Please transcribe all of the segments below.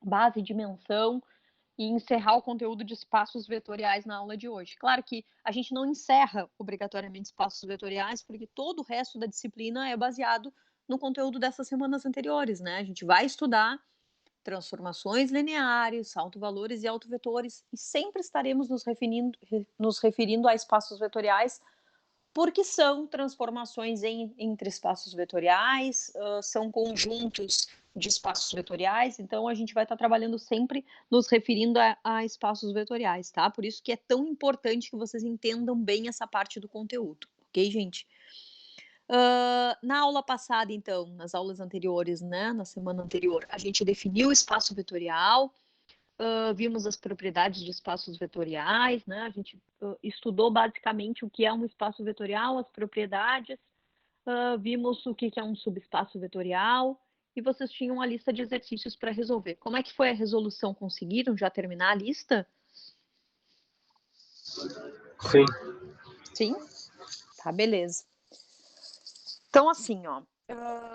base, dimensão, e encerrar o conteúdo de espaços vetoriais na aula de hoje. Claro que a gente não encerra obrigatoriamente espaços vetoriais, porque todo o resto da disciplina é baseado no conteúdo dessas semanas anteriores, né? A gente vai estudar transformações lineares, autovalores e autovetores, e sempre estaremos nos referindo a espaços vetoriais, porque são transformações entre espaços vetoriais, são conjuntos de espaços vetoriais, então a gente vai estar trabalhando sempre nos referindo a espaços vetoriais, tá? Por isso que é tão importante que vocês entendam bem essa parte do conteúdo, ok, gente? Na aula passada, então, nas aulas anteriores, né, na semana anterior, a gente definiu o espaço vetorial, vimos as propriedades de espaços vetoriais, né? A gente estudou basicamente o que é um espaço vetorial, as propriedades, vimos o que é um subespaço vetorial, e vocês tinham uma lista de exercícios para resolver. Como é que foi a resolução? Conseguiram já terminar a lista? Sim. Sim? Tá, beleza. Então, assim, ó,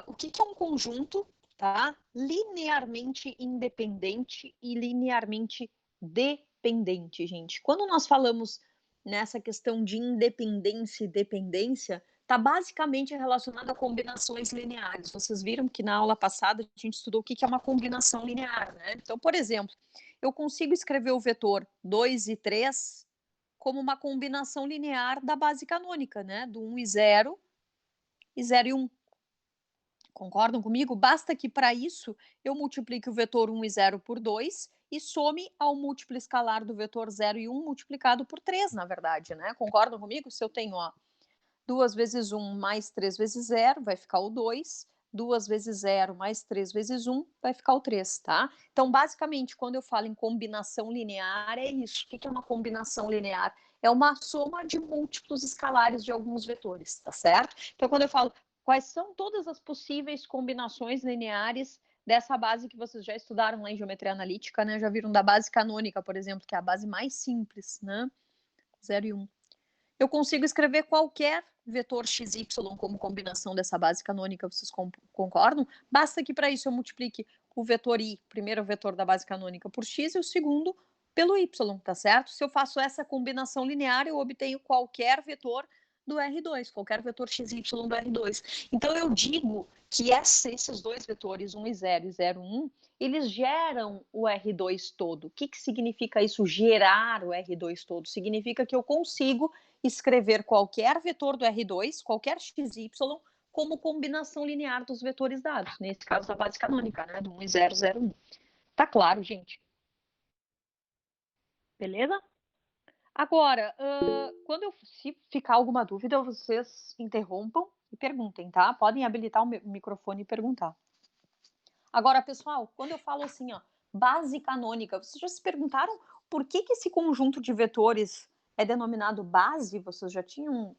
o que é um conjunto, tá? Linearmente independente e linearmente dependente, gente. Quando nós falamos nessa questão de independência e dependência, está basicamente relacionado a combinações lineares. Vocês viram que na aula passada a gente estudou o que é uma combinação linear, né? Então, por exemplo, eu consigo escrever o vetor 2 e 3 como uma combinação linear da base canônica, né? Do 1 e 0 e 0 e 1. Concordam comigo? Basta que para isso eu multiplique o vetor 1 e 0 por 2 e some ao múltiplo escalar do vetor 0 e 1 multiplicado por 3, na verdade, né? Concordam comigo? Se eu tenho, ó, 2 vezes 1 mais 3 vezes 0, vai ficar o 2. 2 vezes 0 mais 3 vezes 1, vai ficar o 3, tá? Então, basicamente, quando eu falo em combinação linear, é isso. O que é uma combinação linear? É uma soma de múltiplos escalares de alguns vetores, tá certo? Então, quando eu falo quais são todas as possíveis combinações lineares dessa base que vocês já estudaram lá em geometria analítica, né? Já viram da base canônica, por exemplo, que é a base mais simples, né? 0 e 1. Eu consigo escrever qualquer vetor xy como combinação dessa base canônica, vocês concordam? Basta que para isso eu multiplique o vetor i, primeiro vetor da base canônica, por x e o segundo pelo y, tá certo? Se eu faço essa combinação linear, eu obtenho qualquer vetor do R2, qualquer vetor xy do R2. Então, eu digo que esses dois vetores, 1 e 0 e 0, 1, eles geram o R2 todo. O que significa isso, gerar o R2 todo? Significa que eu consigo escrever qualquer vetor do R2, qualquer xy, como combinação linear dos vetores dados. Nesse caso, da base canônica, né? Do 1 e 0, 0, 1. Tá claro, gente? Beleza? Agora, se ficar alguma dúvida, vocês interrompam e perguntem, tá? Podem habilitar o microfone e perguntar. Agora, pessoal, quando eu falo assim, ó, base canônica, vocês já se perguntaram por que esse conjunto de vetores é denominado base? Vocês já tinham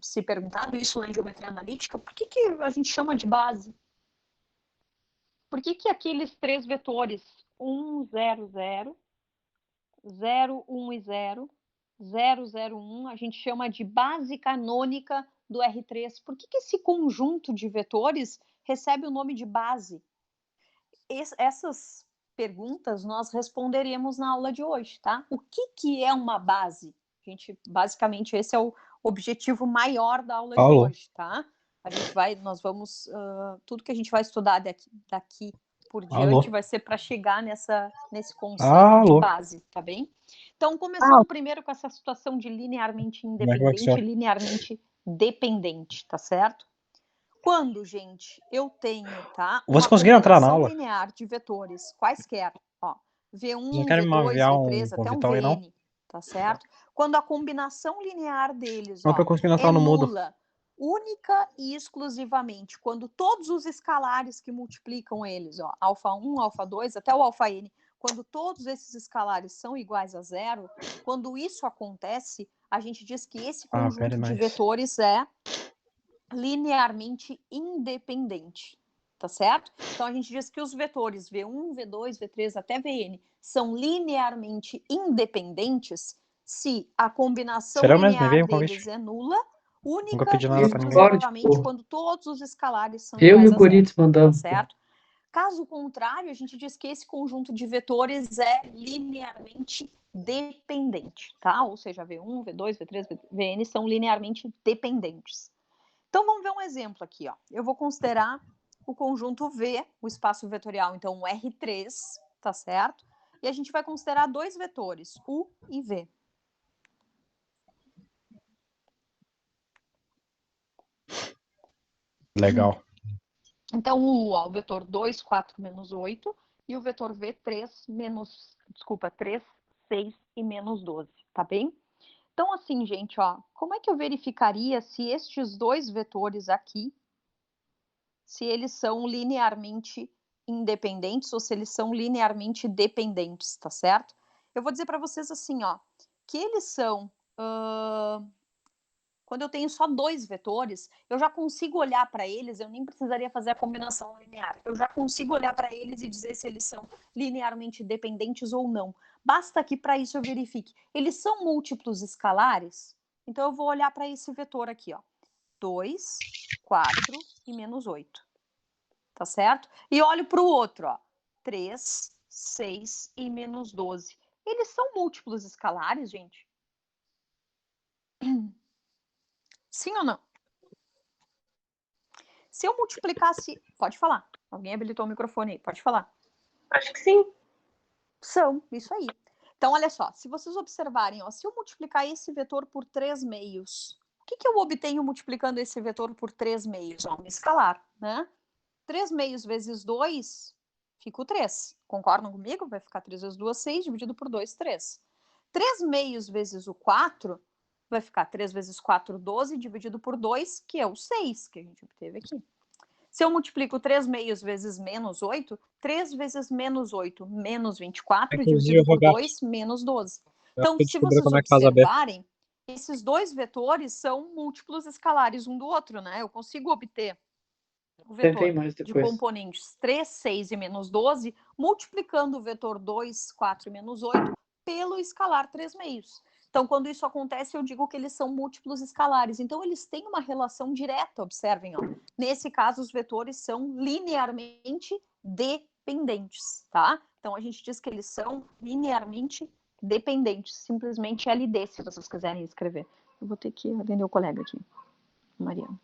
se perguntado isso lá em geometria analítica? Por que a gente chama de base? Por que aqueles três vetores, 1, 0, 0, 0, 1 e 0, 0, 0, 1, a gente chama de base canônica do R3? Por que esse conjunto de vetores recebe o nome de base? Essas perguntas nós responderemos na aula de hoje, tá? O que é uma base? Basicamente, esse é o objetivo maior da aula de hoje, tá? Nós vamos, tudo que a gente vai estudar daqui por diante vai ser para chegar nesse conceito de base, tá bem? Então, começando primeiro com essa situação de linearmente independente e linearmente dependente, tá certo? Quando, gente, eu tenho, tá, Você conseguiu entrar na aula? Linear de vetores quaisquer, ó, V1, V2, V3, até um Vn, tá certo? Quando a combinação linear deles, ó, é nula, única e exclusivamente, quando todos os escalares que multiplicam eles, ó, α1, α2, até o αn, quando todos esses escalares são iguais a zero, quando isso acontece, a gente diz que esse conjunto de vetores é linearmente independente, tá certo? Então, a gente diz que os vetores V1, V2, V3 até Vn são linearmente independentes se a combinação linear deles é nula, única e exclusivamente quando todos os escalares são iguais a zero, tá certo? Caso contrário, a gente diz que esse conjunto de vetores é linearmente dependente, tá? Ou seja, V1, V2, V3, Vn são linearmente dependentes. Então, vamos ver um exemplo aqui, ó. Eu vou considerar o conjunto V, o espaço vetorial, então, o R3, tá certo? E a gente vai considerar dois vetores, U e V. Legal. Então, o U, ó, o vetor 2, 4, menos 8, e o vetor V, 3, 3, 6 e menos 12, tá bem? Então, assim, gente, ó, como é que eu verificaria se estes dois vetores aqui, se eles são linearmente independentes ou se eles são linearmente dependentes, tá certo? Eu vou dizer para vocês assim, ó, que eles são... Quando eu tenho só dois vetores, eu já consigo olhar para eles, eu nem precisaria fazer a combinação linear. Eu já consigo olhar para eles e dizer se eles são linearmente dependentes ou não. Basta que para isso eu verifique. Eles são múltiplos escalares? Então eu vou olhar para esse vetor aqui, ó. 2, 4 e menos 8. Tá certo? E olho para o outro, ó. 3, 6 e menos 12. Eles são múltiplos escalares, gente? Sim ou não? Se eu multiplicasse... Pode falar. Alguém habilitou o microfone aí. Pode falar. Acho que sim. São, isso aí. Então, olha só. Se vocês observarem, ó, se eu multiplicar esse vetor por 3 meios, o que eu obtenho multiplicando esse vetor por 3 meios? Ó, um escalar, né? 3 meios vezes 2, fica o 3. Concordam comigo? Vai ficar 3 vezes 2, 6, dividido por 2, 3. 3 meios vezes o 4, vai ficar 3 vezes 4, 12, dividido por 2, que é o 6, que a gente obteve aqui. Se eu multiplico 3 meios vezes menos 8, 3 vezes menos 8, menos 24, dividido por 2, menos 12. Então, se vocês observarem, esses dois vetores são múltiplos escalares um do outro, né? Eu consigo obter o vetor de componentes 3, 6 e menos 12, multiplicando o vetor 2, 4 e menos 8 pelo escalar 3 meios. Então, quando isso acontece, eu digo que eles são múltiplos escalares. Então, eles têm uma relação direta, observem, ó. Nesse caso, os vetores são linearmente dependentes, tá? Então, a gente diz que eles são linearmente dependentes, simplesmente LD, se vocês quiserem escrever. Eu vou ter que atender o colega aqui, Mariana.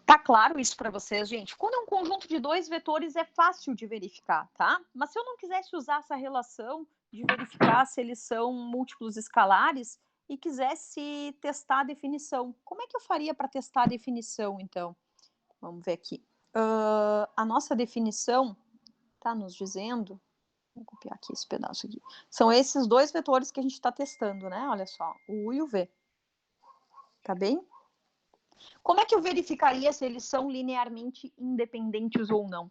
Tá claro isso para vocês, gente? Quando é um conjunto de dois vetores, é fácil de verificar, tá? Mas se eu não quisesse usar essa relação de verificar se eles são múltiplos escalares e quisesse testar a definição, como é que eu faria para testar a definição, então? Vamos ver aqui. A nossa definição tá nos dizendo... Vou copiar aqui esse pedaço aqui. São esses dois vetores que a gente está testando, né? Olha só, o U e o V. Tá bem? Como é que eu verificaria se eles são linearmente independentes ou não?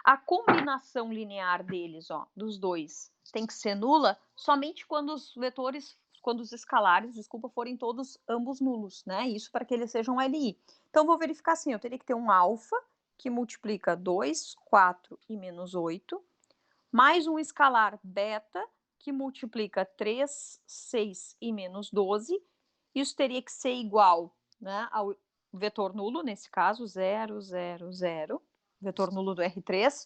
A combinação linear deles, ó, dos dois, tem que ser nula somente quando os vetores, quando os escalares, desculpa, forem todos ambos nulos, né? Isso para que eles sejam LI. Então, vou verificar assim, eu teria que ter um alfa que multiplica 2, 4 e menos 8, mais um escalar beta que multiplica 3, 6 e menos 12. Isso teria que ser igual, né, ao vetor nulo, nesse caso, 0, 0, 0, vetor nulo do R3.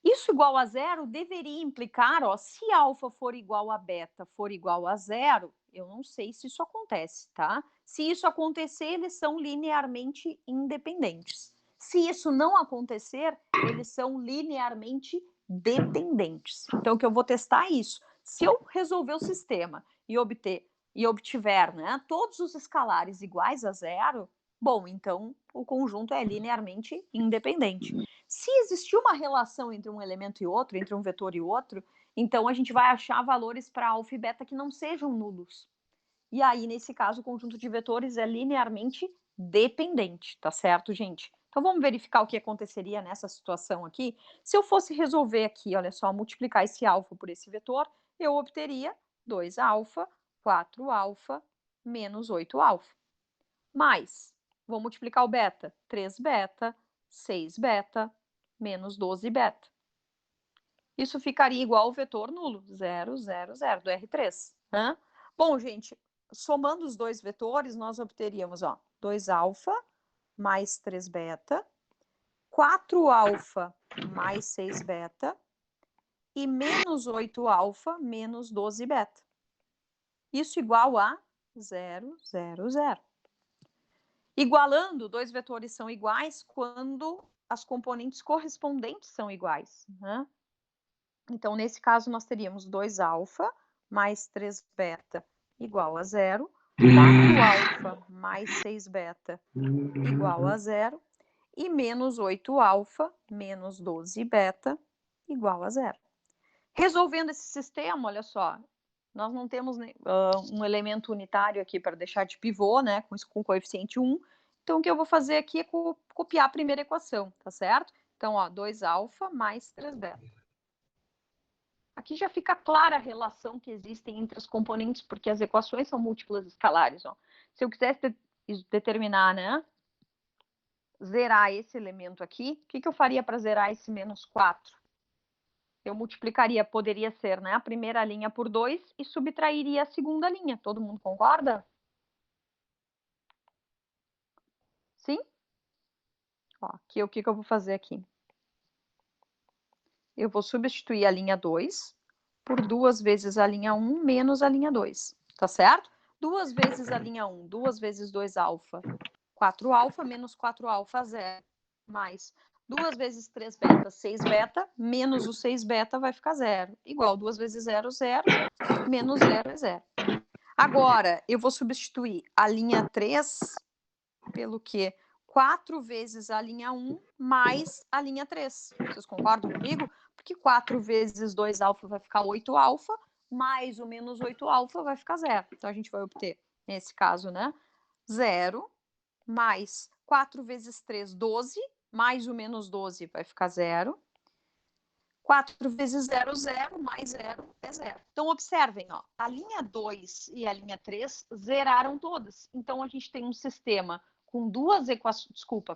Isso igual a zero deveria implicar, ó, se alfa for igual a beta for igual a zero, eu não sei se isso acontece, tá? Se isso acontecer, eles são linearmente independentes. Se isso não acontecer, eles são linearmente dependentes. Então, o que eu vou testar é isso. Se eu resolver o sistema e obtiver, né, todos os escalares iguais a zero, bom, então o conjunto é linearmente independente. Se existir uma relação entre um elemento e outro, entre um vetor e outro, então a gente vai achar valores para alfa e beta que não sejam nulos. E aí, nesse caso, o conjunto de vetores é linearmente dependente, tá certo, gente? Então, vamos verificar o que aconteceria nessa situação aqui. Se eu fosse resolver aqui, olha só, multiplicar esse alfa por esse vetor, eu obteria 2 alfa, 4 alfa, menos 8 alfa. Mais, vou multiplicar o beta, 3 beta, 6 beta, menos 12 beta. Isso ficaria igual ao vetor nulo, 0, 0, 0, do R3. Né? Bom, gente, somando os dois vetores, nós obteríamos, ó, 2 alfa mais 3 beta, 4 alfa mais 6 beta e menos 8 alfa menos 12 beta. Isso igual a 0, 0, 0. Igualando, dois vetores são iguais quando as componentes correspondentes são iguais, né? Então, nesse caso, nós teríamos 2 alfa mais 3 beta igual a 0, 4 alfa mais 6 beta igual a 0, e menos 8 alfa menos 12 beta igual a 0. Resolvendo esse sistema, olha só, nós não temos um elemento unitário aqui para deixar de pivô, né, com coeficiente 1. Então, o que eu vou fazer aqui é copiar a primeira equação, tá certo? Então, ó, 2 alfa mais 3 beta. Aqui já fica clara a relação que existe entre as componentes, porque as equações são múltiplas escalares. Ó. Se eu quisesse determinar, né, zerar esse elemento aqui, o que eu faria para zerar esse menos 4? Eu multiplicaria, poderia ser, né, a primeira linha por 2 e subtrairia a segunda linha. Todo mundo concorda? Sim? Ó, aqui, o que eu vou fazer aqui? Eu vou substituir a linha 2 por 2 vezes a linha 1 menos a linha 2, tá certo? 2 vezes a linha 1, 2 vezes 2 alfa, 4 alfa menos 4 alfa, 0, mais 2 vezes 3 beta, 6 beta, menos o 6 beta vai ficar 0, igual 2 vezes 0, 0, menos 0 é 0. Agora, eu vou substituir a linha 3 pelo quê? 4 vezes a linha 1 mais a linha 3. Vocês concordam comigo? Porque 4 vezes 2 alfa vai ficar 8 alfa, mais o menos 8 alfa vai ficar 0. Então, a gente vai obter, nesse caso, né, 0 mais 4 vezes 3, 12, mais o menos 12 vai ficar 0. 4 vezes 0, 0, mais 0 é 0. Então, observem, ó, a linha 2 e a linha 3 zeraram todas. Então, a gente tem um sistema com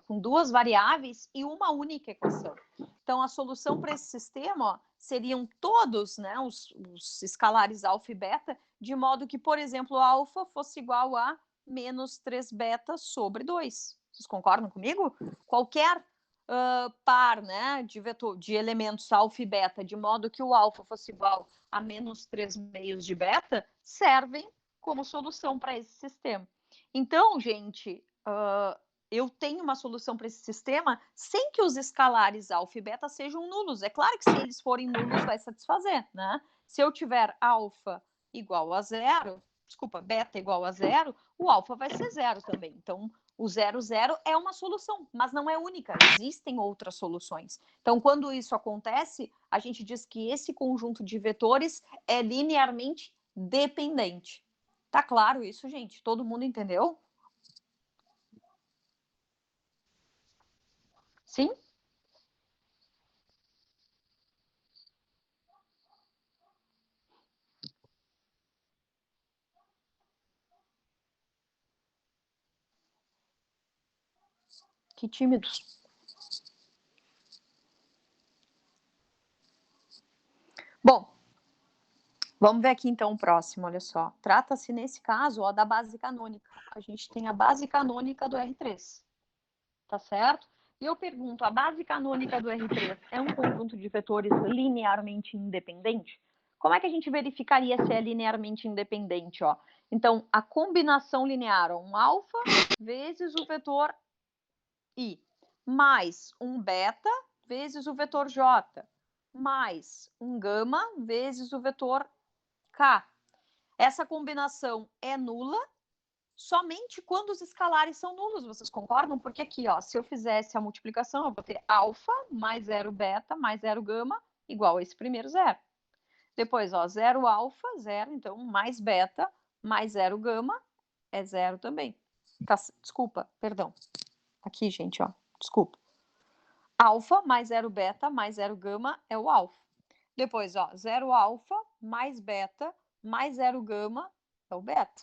com duas variáveis e uma única equação. Então, a solução para esse sistema, ó, seriam todos, né, os escalares alfa e beta, de modo que, por exemplo, alfa fosse igual a menos 3 beta sobre 2. Vocês concordam comigo? Qualquer par, né, de elementos alfa e beta, de modo que o alfa fosse igual a menos 3 meios de beta, servem como solução para esse sistema. Então, gente, eu tenho uma solução para esse sistema sem que os escalares alfa e beta sejam nulos. É claro que se eles forem nulos, vai satisfazer, né? Se eu tiver alfa igual a 0, desculpa, beta igual a 0, o alfa vai ser 0 também. Então, o 0, 0 é uma solução, mas não é única, existem outras soluções. Então, quando isso acontece, a gente diz que esse conjunto de vetores é linearmente dependente. Tá claro isso, gente? Todo mundo entendeu? Sim? Que tímidos. Bom, vamos ver aqui então o próximo, olha só. Trata-se nesse caso, ó, da base canônica. A gente tem a base canônica do R3, tá certo? E eu pergunto, a base canônica do R3 é um conjunto de vetores linearmente independente? Como é que a gente verificaria se é linearmente independente, ó? Então, a combinação linear, ó, um alfa vezes o vetor I, mais um beta vezes o vetor J, mais um gama vezes o vetor K. Essa combinação é nula somente quando os escalares são nulos, vocês concordam? Porque aqui, ó, se eu fizesse a multiplicação, eu vou ter alfa mais 0 beta mais 0 gama igual a esse primeiro zero. Depois, ó, 0 alfa, 0, então mais beta mais 0 gama é 0 também. Tá, desculpa, perdão. Aqui, gente, ó, desculpa. Alfa mais 0 beta mais 0 gama é o alfa. Depois, ó, 0 alfa mais beta mais 0 gama é o beta.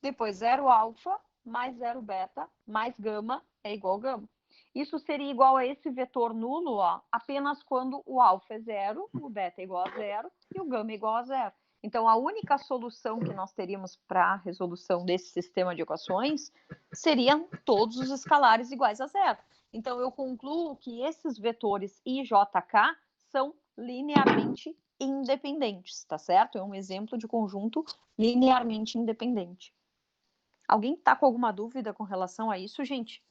Depois, 0 alfa mais 0 beta mais gama é igual a gama. Isso seria igual a esse vetor nulo, ó, apenas quando o alfa é 0, o beta é igual a 0 e o gama é igual a 0. Então, a única solução que nós teríamos para a resolução desse sistema de equações seriam todos os escalares iguais a 0. Então, eu concluo que esses vetores I, J, K são linearmente independentes, tá certo? É um exemplo de conjunto linearmente independente. Alguém está com alguma dúvida com relação a isso, gente?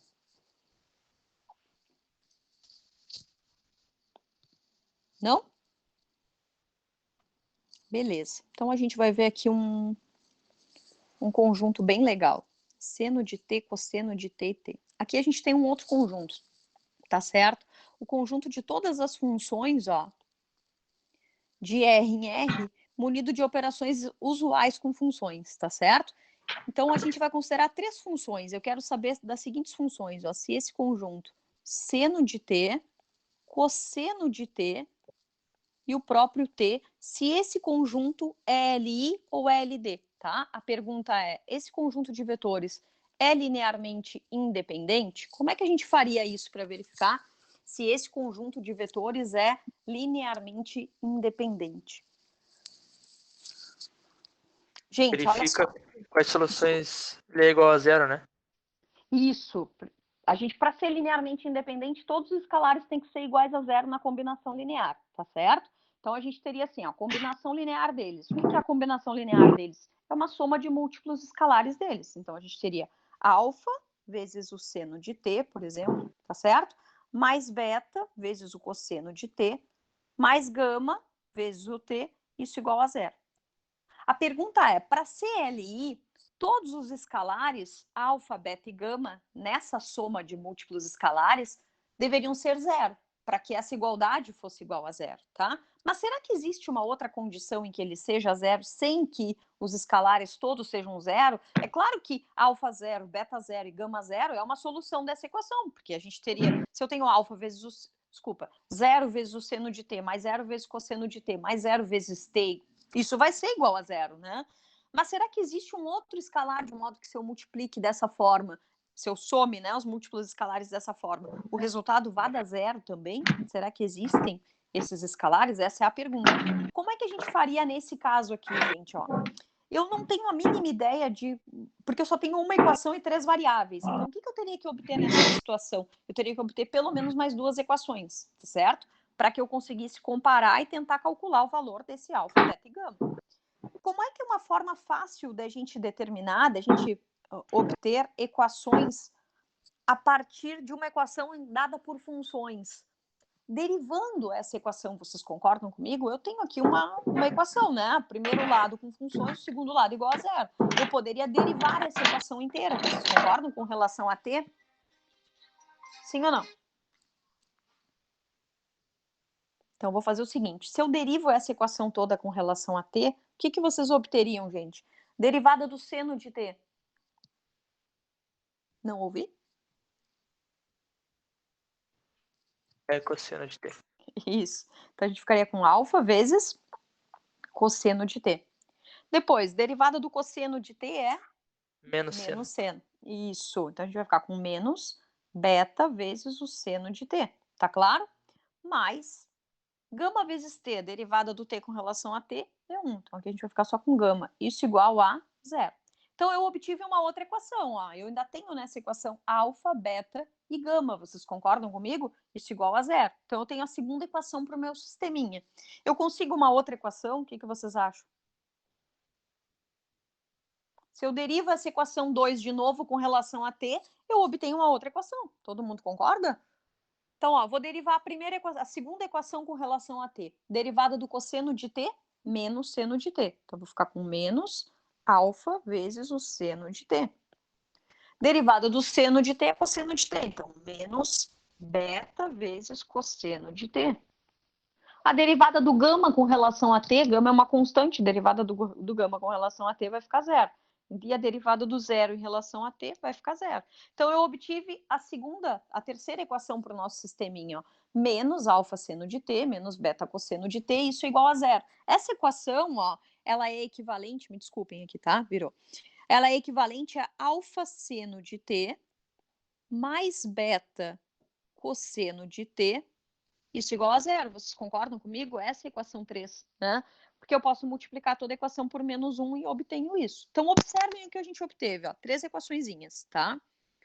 Não? Beleza. Então, a gente vai ver aqui um conjunto bem legal. Seno de t, cosseno de t e t. Aqui a gente tem um outro conjunto, tá certo? O conjunto de todas as funções, ó, de R em R, munido de operações usuais com funções, tá certo? Então, a gente vai considerar 3 funções. Eu quero saber das seguintes funções, ó, se esse conjunto seno de t, cosseno de t e o próprio t, se esse conjunto é LI ou LD, tá? A pergunta é, esse conjunto de vetores é linearmente independente? Como é que a gente faria isso para verificar se esse conjunto de vetores é linearmente independente? Gente, olha só. Verifica quais soluções ele é igual a zero, né? Isso. A gente, para ser linearmente independente, todos os escalares têm que ser iguais a zero na combinação linear, tá certo? Então, a gente teria assim, a combinação linear deles. O que é a combinação linear deles? É uma soma de múltiplos escalares deles. Então, a gente teria alfa vezes o seno de t, por exemplo, tá certo? Mais beta vezes o cosseno de t, mais gama vezes o t, isso igual a zero. A pergunta é, para CLI, todos os escalares, alfa, beta e gama, nessa soma de múltiplos escalares, deveriam ser zero, para que essa igualdade fosse igual a zero, tá? Mas será que existe uma outra condição em que ele seja zero sem que os escalares todos sejam zero? É claro que alfa zero, beta zero e gama zero é uma solução dessa equação, porque a gente teria, se eu tenho alfa vezes o, zero vezes o seno de t, mais zero vezes o cosseno de t, mais zero vezes t, isso vai ser igual a zero, né? Mas será que existe um outro escalar de modo que se eu multiplique dessa forma, se eu some, né, os múltiplos escalares dessa forma, o resultado vá dar zero também? Será que existem esses escalares? Essa é a pergunta. Como é que a gente faria nesse caso aqui, gente? Ó, eu não tenho a mínima ideia de... Porque eu só tenho uma equação e 3 variáveis. Então, o que eu teria que obter nessa situação? Eu teria que obter pelo menos mais 2 equações, certo? Para que eu conseguisse comparar e tentar calcular o valor desse alfa, beta e gama. Como é que é uma forma fácil da gente determinar, da gente obter equações a partir de uma equação dada por funções? Derivando essa equação, vocês concordam comigo? Eu tenho aqui uma equação, né? Primeiro lado com funções, segundo lado igual a zero. Eu poderia derivar essa equação inteira. Vocês concordam com relação a t? Sim ou não? Então, eu vou fazer o seguinte. Se eu derivo essa equação toda com relação a t, o que vocês obteriam, gente? Derivada do seno de t. Não ouvi? É cosseno de t. Isso. Então, a gente ficaria com alfa vezes cosseno de t. Depois, derivada do cosseno de t é Menos seno. seno. Isso. Então, a gente vai ficar com menos beta vezes o seno de t. Tá claro? Mais gama vezes t, derivada do t com relação a t, é 1. Então, aqui a gente vai ficar só com gama. Isso igual a zero. Então, eu obtive uma outra equação. Ó. Eu ainda tenho nessa equação alfa, beta e gama. Vocês concordam comigo? Isso igual a zero. Então, eu tenho a segunda equação para o meu sisteminha. Eu consigo uma outra equação? O que vocês acham? Se eu derivo essa equação 2 de novo com relação a t, eu obtenho uma outra equação. Todo mundo concorda? Então, ó, vou derivar a segunda equação com relação a t. Derivada do cosseno de t menos seno de t. Então, vou ficar com menos alfa vezes o seno de t. Derivada do seno de t é cosseno de t. Então, menos beta vezes cosseno de t. A derivada do gama com relação a t, gama é uma constante, derivada do gama com relação a t vai ficar zero. E a derivada do zero em relação a t vai ficar zero. Então, eu obtive a terceira equação para o nosso sisteminha, ó, menos alfa seno de t, menos beta cosseno de t, isso é igual a zero. Essa equação, ó, ela é equivalente, me desculpem aqui, tá? Virou. Ela é equivalente a alfa seno de t mais beta cosseno de t, isso igual a zero. Vocês concordam comigo? Essa é a equação 3, né? Porque eu posso multiplicar toda a equação por menos 1 e obtenho isso. Então, observem o que a gente obteve, ó. 3 equaçõezinhas, tá?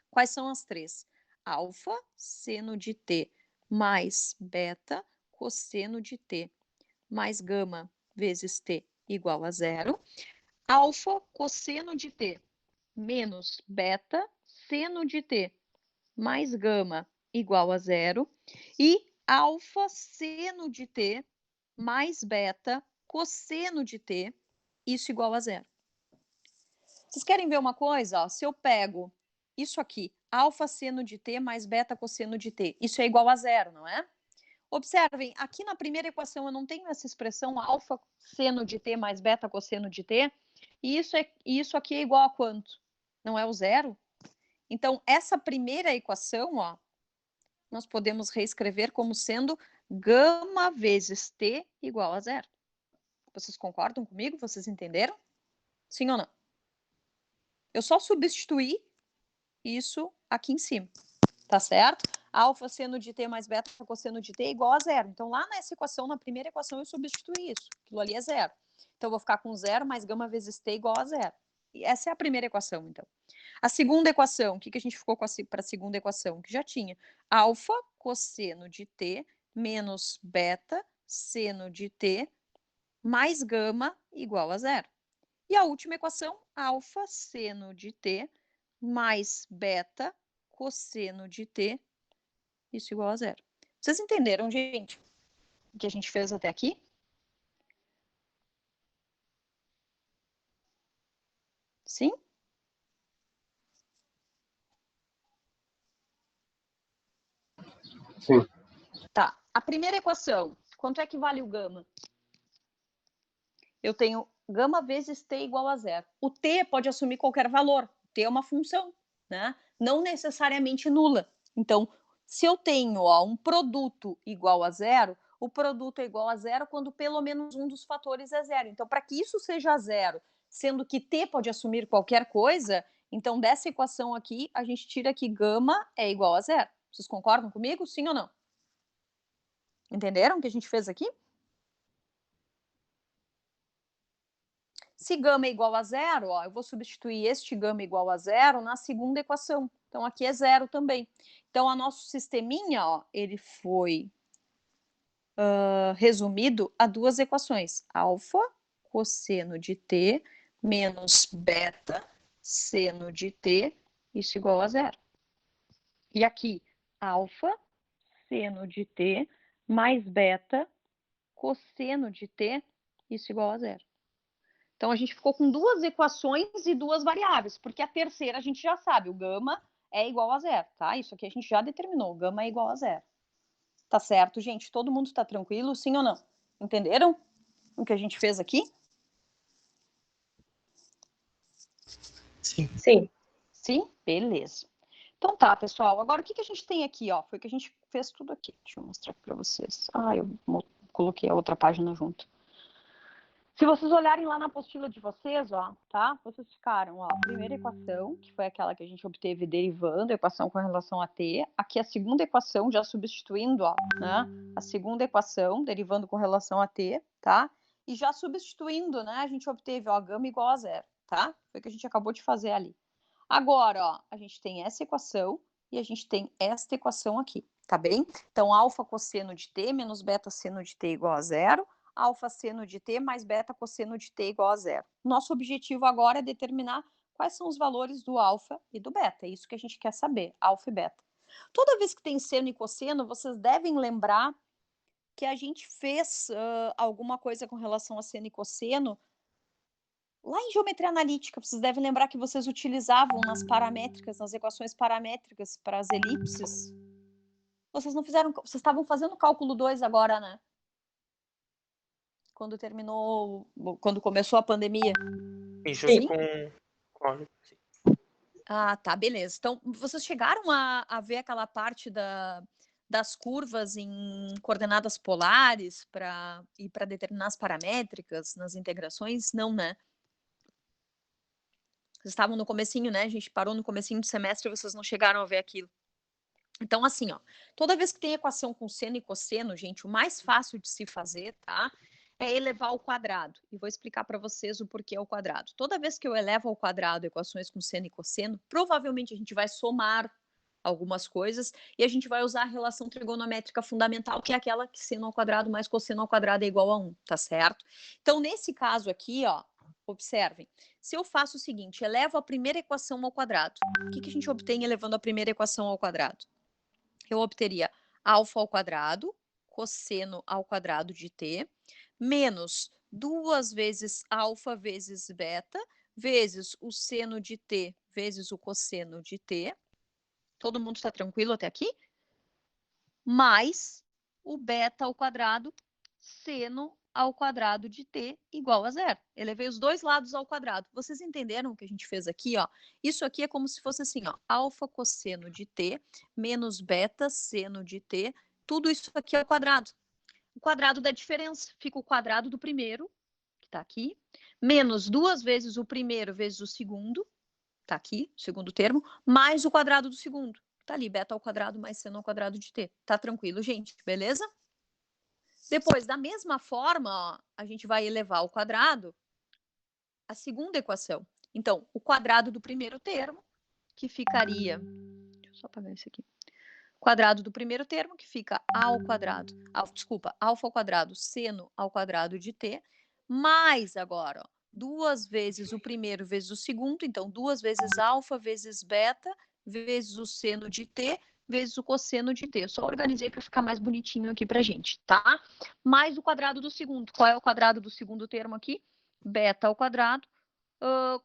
Quais são as 3? alfa seno de t mais beta cosseno de t mais gama vezes t igual a zero. Alfa cosseno de t menos beta seno de t mais gama igual a zero. E alfa seno de t mais beta cosseno de t, isso igual a zero. Vocês querem ver uma coisa? Ó, se eu pego isso aqui, alfa seno de t mais beta cosseno de t, isso é igual a zero, não é? Observem, aqui na primeira equação eu não tenho essa expressão alfa seno de t mais beta cosseno de t, e isso aqui é igual a quanto? Não é o zero? Então, essa primeira equação, ó, nós podemos reescrever como sendo gama vezes t igual a zero. Vocês concordam comigo? Vocês entenderam? Sim ou não? Eu só substituí isso aqui em cima, tá certo? Alfa seno de t mais beta cosseno de t é igual a zero. Então, lá nessa equação, na primeira equação, eu substituí isso. Aquilo ali é zero. Então, eu vou ficar com zero mais gama vezes t igual a zero. E essa é a primeira equação, então. A segunda equação, o que a gente ficou para a segunda equação? Que já tinha alfa cosseno de t menos beta seno de t mais gama igual a zero. E a última equação, alfa seno de t mais beta cosseno de t, isso igual a zero. Vocês entenderam, gente, o que a gente fez até aqui? Sim? Sim. Tá. A primeira equação, quanto é que vale o gama? Eu tenho gama vezes t igual a zero. O t pode assumir qualquer valor. T é uma função, né? Não necessariamente nula. Então, se eu tenho um produto igual a zero, o produto é igual a zero quando pelo menos um dos fatores é zero. Então, para que isso seja zero, sendo que t pode assumir qualquer coisa, então dessa equação aqui, a gente tira que gama é igual a zero. Vocês concordam comigo? Sim ou não? Entenderam o que a gente fez aqui? Se gama é igual a zero, ó, eu vou substituir este gama igual a zero na segunda equação. Então, aqui é zero também. Então, o nosso sisteminha, ó, ele foi resumido a duas equações. Alfa cosseno de t menos beta seno de t, isso igual a zero. E aqui, alfa seno de t mais beta cosseno de t, isso igual a zero. Então, a gente ficou com duas equações e duas variáveis, porque a terceira a gente já sabe, o gama é igual a zero, tá? Isso aqui a gente já determinou, o gama é igual a zero. Tá certo, gente? Todo mundo tá tranquilo, sim ou não? Entenderam o que a gente fez aqui? Sim. Sim. Sim? Beleza. Então tá, pessoal. Agora, o que a gente tem aqui, ó? Foi que a gente fez tudo aqui. Deixa eu mostrar aqui para vocês. Ah, eu coloquei a outra página junto. Se vocês olharem lá na apostila de vocês, ó, tá? Vocês ficaram, ó, a primeira equação, que foi aquela que a gente obteve derivando, a equação com relação a t. Aqui a segunda equação, já substituindo, ó, né? A segunda equação, derivando com relação a t, tá? E já substituindo, né? A gente obteve, ó, gama igual a zero, tá? Foi o que a gente acabou de fazer ali. Agora, ó, a gente tem essa equação e a gente tem esta equação aqui, tá bem? Então, alfa cosseno de t menos beta seno de t igual a zero. Alfa seno de t mais beta cosseno de t igual a zero. Nosso objetivo agora é determinar quais são os valores do alfa e do beta. É isso que a gente quer saber, alfa e beta. Toda vez que tem seno e cosseno, vocês devem lembrar que a gente fez alguma coisa com relação a seno e cosseno lá em geometria analítica. Vocês devem lembrar que vocês utilizavam nas paramétricas, nas equações paramétricas para as elipses. Vocês não fizeram, vocês estavam fazendo cálculo 2 agora, né? Quando terminou, quando começou a pandemia. Em junho com Ah, tá, beleza. Então, vocês chegaram a ver aquela parte das curvas em coordenadas polares e para determinar as paramétricas nas integrações? Não, né? Vocês estavam no comecinho, né? A gente parou no comecinho do semestre e vocês não chegaram a ver aquilo. Então, assim, ó, toda vez que tem equação com seno e cosseno, gente, o mais fácil de se fazer, tá? É elevar ao quadrado. E vou explicar para vocês o porquê ao quadrado. Toda vez que eu elevo ao quadrado equações com seno e cosseno, provavelmente a gente vai somar algumas coisas, e a gente vai usar a relação trigonométrica fundamental, que é aquela que seno ao quadrado mais cosseno ao quadrado é igual a 1, tá certo? Então, nesse caso aqui, ó, observem, se eu faço o seguinte, elevo a primeira equação ao quadrado, o que a gente obtém elevando a primeira equação ao quadrado? Eu obteria alfa ao quadrado, cosseno ao quadrado de t, menos 2 vezes alfa vezes beta, vezes o seno de t vezes o cosseno de t. Todo mundo está tranquilo até aqui? Mais o beta ao quadrado, seno ao quadrado de t igual a zero. Elevei os dois lados ao quadrado. Vocês entenderam o que a gente fez aqui, ó? Isso aqui é como se fosse assim, ó, alfa cosseno de t menos beta seno de t, tudo isso aqui ao quadrado. O quadrado da diferença, fica o quadrado do primeiro, que está aqui, menos 2 vezes o primeiro vezes o segundo, está aqui, o segundo termo, mais o quadrado do segundo. Está ali, beta ao quadrado mais seno ao quadrado de t. Tá tranquilo, gente? Beleza? Depois, da mesma forma, ó, a gente vai elevar ao quadrado a segunda equação. Então, o quadrado do primeiro termo, que ficaria... Deixa eu só apagar isso aqui. Quadrado do primeiro termo, que fica a ao quadrado, alfa ao quadrado, seno ao quadrado de t, mais agora, ó, 2 vezes o primeiro vezes o segundo, então 2 vezes alfa vezes beta, vezes o seno de t, vezes o cosseno de t. Eu só organizei para ficar mais bonitinho aqui para gente, tá? Mais o quadrado do segundo. Qual é o quadrado do segundo termo aqui? Beta ao quadrado,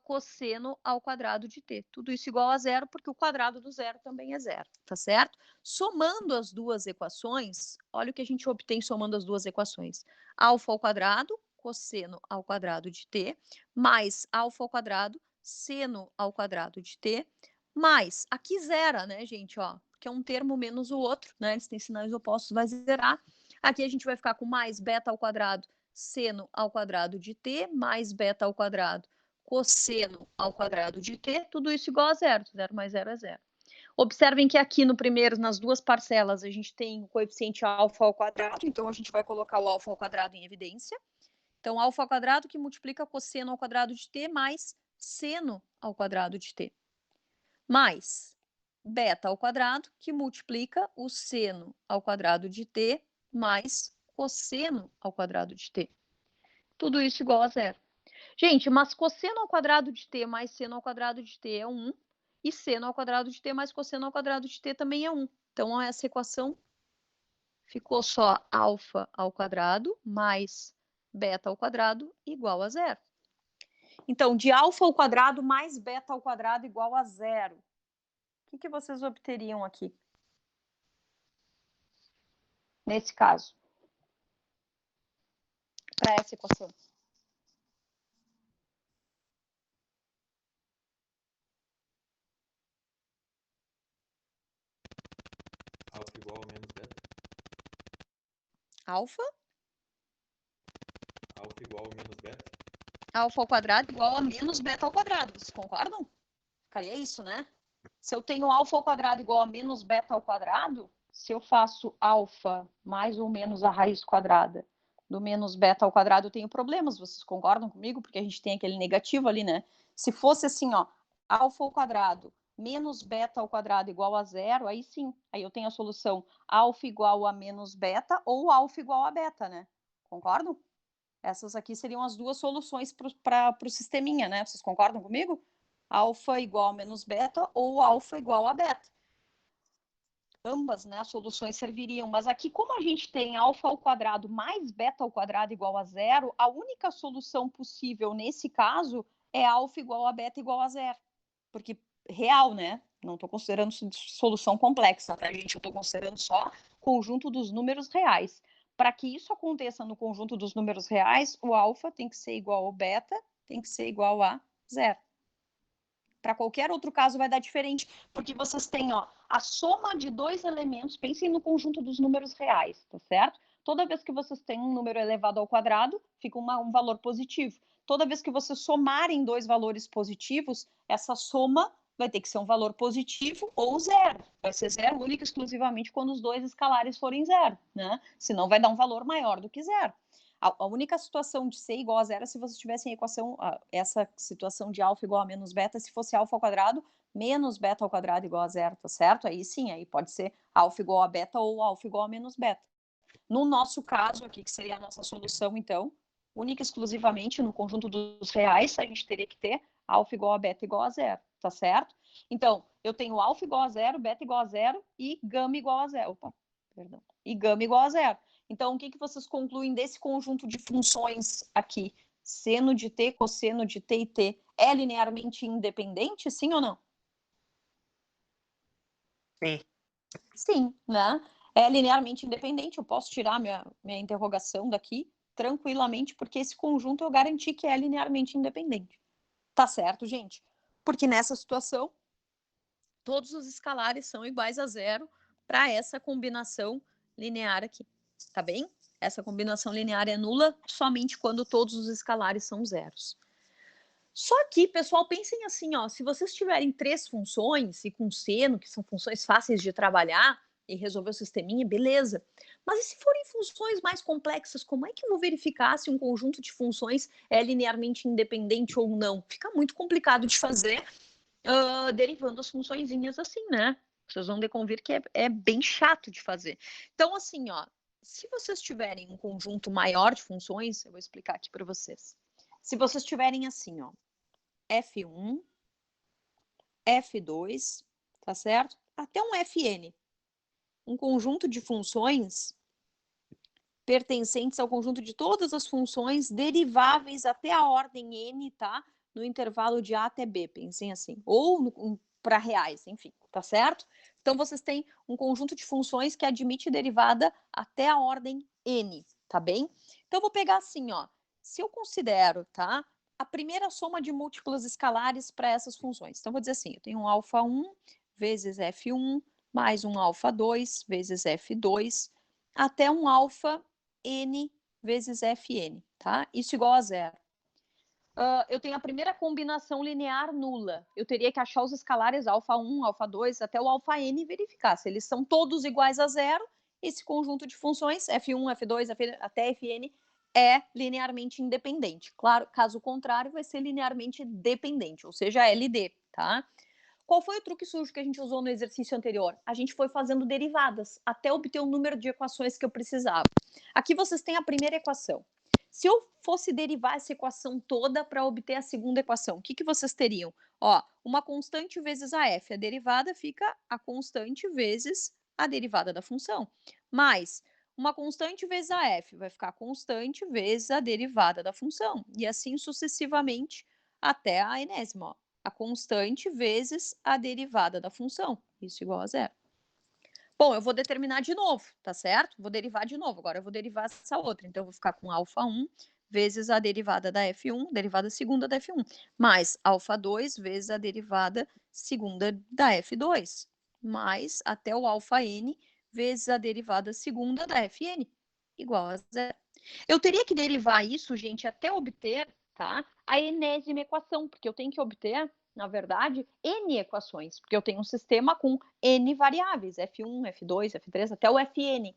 cosseno ao quadrado de t. Tudo isso igual a zero, porque o quadrado do zero também é zero, tá certo? Somando as duas equações, olha o que a gente obtém somando as duas equações. Alfa ao quadrado, cosseno ao quadrado de t, mais alfa ao quadrado, seno ao quadrado de t, mais, aqui zera, né, gente, ó, que é um termo menos o outro, né, eles têm sinais opostos, vai zerar. Aqui a gente vai ficar com mais beta ao quadrado, seno ao quadrado de t, mais beta ao quadrado, cosseno ao quadrado de t, tudo isso igual a zero. Zero mais zero é zero. Observem que aqui no primeiro, nas duas parcelas, a gente tem o coeficiente alfa ao quadrado, então a gente vai colocar o alfa ao quadrado em evidência. Então, alfa ao quadrado que multiplica cosseno ao quadrado de t mais seno ao quadrado de t. Mais beta ao quadrado que multiplica o seno ao quadrado de t mais cosseno ao quadrado de t. Tudo isso igual a zero. Gente, mas cosseno ao quadrado de t mais seno ao quadrado de t é 1, e seno ao quadrado de t mais cosseno ao quadrado de t também é 1. Então, essa equação ficou só alfa ao quadrado mais beta ao quadrado igual a zero. Então, de alfa ao quadrado mais beta ao quadrado igual a zero. O que vocês obteriam aqui? Nesse caso. Para essa equação. Alfa igual a menos beta. Alfa? Alfa igual a menos beta. Alfa ao quadrado igual a menos beta ao quadrado. Vocês concordam? Ficaria isso, né? Se eu tenho alfa ao quadrado igual a menos beta ao quadrado, se eu faço alfa mais ou menos a raiz quadrada do menos beta ao quadrado, eu tenho problemas. Vocês concordam comigo? Porque a gente tem aquele negativo ali, né? Se fosse assim, ó, alfa ao quadrado menos beta ao quadrado igual a zero, aí sim, aí eu tenho a solução alfa igual a menos beta ou alfa igual a beta, né? Concordam? Essas aqui seriam as duas soluções para o sisteminha, né? Vocês concordam comigo? Alfa igual a menos beta ou alfa igual a beta. Ambas, né, as soluções serviriam, mas aqui como a gente tem alfa ao quadrado mais beta ao quadrado igual a zero, a única solução possível nesse caso é alfa igual a beta igual a zero. Porque real, né? Não estou considerando solução complexa, tá, gente? Eu estou considerando só conjunto dos números reais. Para que isso aconteça no conjunto dos números reais, o alfa tem que ser igual ao beta, tem que ser igual a zero. Para qualquer outro caso vai dar diferente, porque vocês têm, ó, a soma de dois elementos, pensem no conjunto dos números reais, tá certo? Toda vez que vocês têm um número elevado ao quadrado, fica um valor positivo. Toda vez que vocês somarem dois valores positivos, essa soma vai ter que ser um valor positivo ou zero. Vai ser zero única e exclusivamente quando os dois escalares forem zero, né? Senão vai dar um valor maior do que zero. A única situação de C igual a zero é se vocês tivessem a equação, essa situação de alfa igual a menos beta, se fosse alfa ao quadrado menos beta ao quadrado igual a zero, tá certo? Aí sim, aí pode ser alfa igual a beta ou alfa igual a menos beta. No nosso caso aqui, que seria a nossa solução, então, única e exclusivamente no conjunto dos reais, a gente teria que ter alfa igual a beta igual a zero, tá certo? Então, eu tenho alfa igual a zero, beta igual a zero e gama igual a zero. Opa, perdão. E gama igual a zero. Então, o que vocês concluem desse conjunto de funções aqui? Seno de t, cosseno de t e t é linearmente independente, sim ou não? Sim. Sim, né? É linearmente independente, eu posso tirar minha interrogação daqui tranquilamente, porque esse conjunto eu garanti que é linearmente independente. Tá certo, gente? Porque nessa situação, todos os escalares são iguais a zero para essa combinação linear aqui, tá bem? Essa combinação linear é nula somente quando todos os escalares são zeros. Só que, pessoal, pensem assim, ó, se vocês tiverem 3 funções e com seno, que são funções fáceis de trabalhar e resolver o sisteminha, beleza. Mas e se forem funções mais complexas, como é que eu vou verificar se um conjunto de funções é linearmente independente ou não? Fica muito complicado de fazer derivando as funçõezinhas assim, né? Vocês vão convir que é bem chato de fazer. Então, assim, ó, se vocês tiverem um conjunto maior de funções, eu vou explicar aqui para vocês. Se vocês tiverem assim, ó, F1, F2, tá certo? Até um Fn. Um conjunto de funções pertencentes ao conjunto de todas as funções deriváveis até a ordem n, tá? No intervalo de A até B, pensem assim. Ou para reais, enfim, tá certo? Então, vocês têm um conjunto de funções que admite derivada até a ordem n, tá bem? Então, eu vou pegar assim, ó. Se eu considero, tá? A primeira soma de múltiplos escalares para essas funções. Então, vou dizer assim, eu tenho um alfa1 vezes F1 mais um alfa2 vezes F2 até um alfa n vezes Fn, tá? Isso igual a zero. Eu tenho a primeira combinação linear nula. Eu teria que achar os escalares alfa1, alfa2 até o alfa n e verificar se eles são todos iguais a zero. Esse conjunto de funções, F1, F2, até Fn, é linearmente independente. Claro, caso contrário, vai ser linearmente dependente, ou seja, LD, tá? Qual foi o truque sujo que a gente usou no exercício anterior? A gente foi fazendo derivadas até obter o número de equações que eu precisava. Aqui vocês têm a primeira equação. Se eu fosse derivar essa equação toda para obter a segunda equação, o que vocês teriam? Ó, uma constante vezes a f. A derivada fica a constante vezes a derivada da função. Mais uma constante vezes a f vai ficar a constante vezes a derivada da função. E assim sucessivamente até a enésima. Ó. A constante vezes a derivada da função. Isso igual a zero. Bom, eu vou determinar de novo, tá certo? Vou derivar de novo. Agora eu vou derivar essa outra. Então, eu vou ficar com alfa1 vezes a derivada da F1, derivada segunda da F1, mais alfa2 vezes a derivada segunda da F2, mais até o alfa n vezes a derivada segunda da Fn, igual a zero. Eu teria que derivar isso, gente, até obter, tá, a enésima equação, porque eu tenho que obter, na verdade, n equações, porque eu tenho um sistema com n variáveis, F1, F2, F3, até o Fn,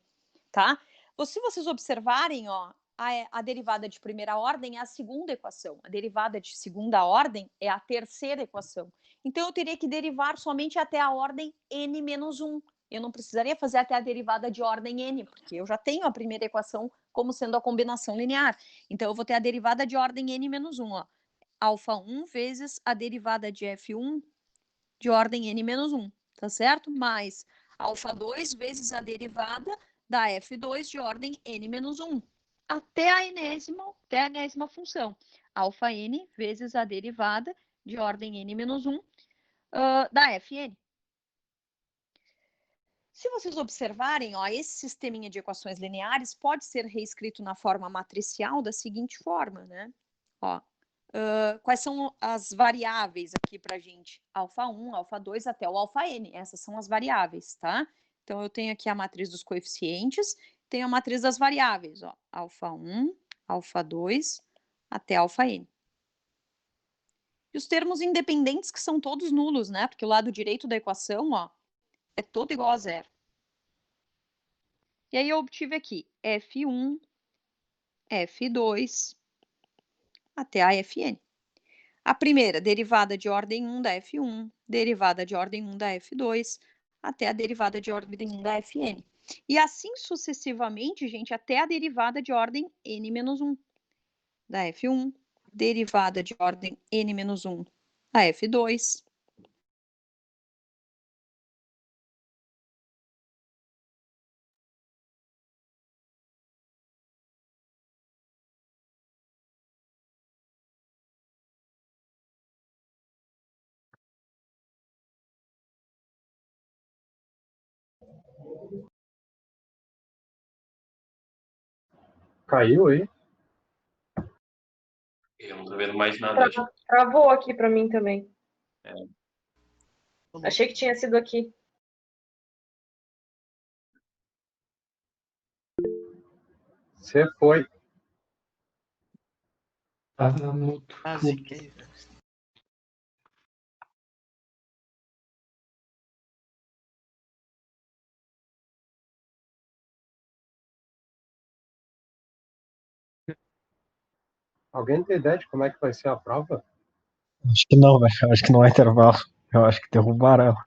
tá? Se vocês observarem, ó, a derivada de primeira ordem é a segunda equação, a derivada de segunda ordem é a terceira equação. Então, eu teria que derivar somente até a ordem n menos 1. Eu não precisaria fazer até a derivada de ordem n, porque eu já tenho a primeira equação como sendo a combinação linear. Então, eu vou ter a derivada de ordem n menos 1, ó. Alfa1 vezes a derivada de F1 de ordem n menos 1, tá certo? Mais alfa2 vezes a derivada da F2 de ordem n menos 1, até a enésima função. Alfa n vezes a derivada de ordem n menos 1 da Fn. Se vocês observarem, ó, esse sisteminha de equações lineares pode ser reescrito na forma matricial da seguinte forma, né? Ó, quais são as variáveis aqui para a gente? Alfa1, alfa2 até o alfa n. Essas são as variáveis, tá? Então, eu tenho aqui a matriz dos coeficientes, tenho a matriz das variáveis, ó. Alfa1, alfa2 até alfa n. E os termos independentes que são todos nulos, né? Porque o lado direito da equação, ó, é todo igual a zero. E aí eu obtive aqui F1 F2 até a Fn. A primeira, derivada de ordem 1 da F1, derivada de ordem 1 da F2, até a derivada de ordem 1 da Fn. E assim sucessivamente, gente, até a derivada de ordem n-1 da F1, derivada de ordem n-1 da F2. Caiu aí? Eu não tô vendo mais nada. Acho. Travou aqui pra mim também. É. Achei que tinha sido aqui. Você foi. Tava mudo. Fiquei, velho. Alguém tem ideia de como é que vai ser a prova? Acho que não, velho. Acho que não é intervalo. Eu acho que derrubaram ela.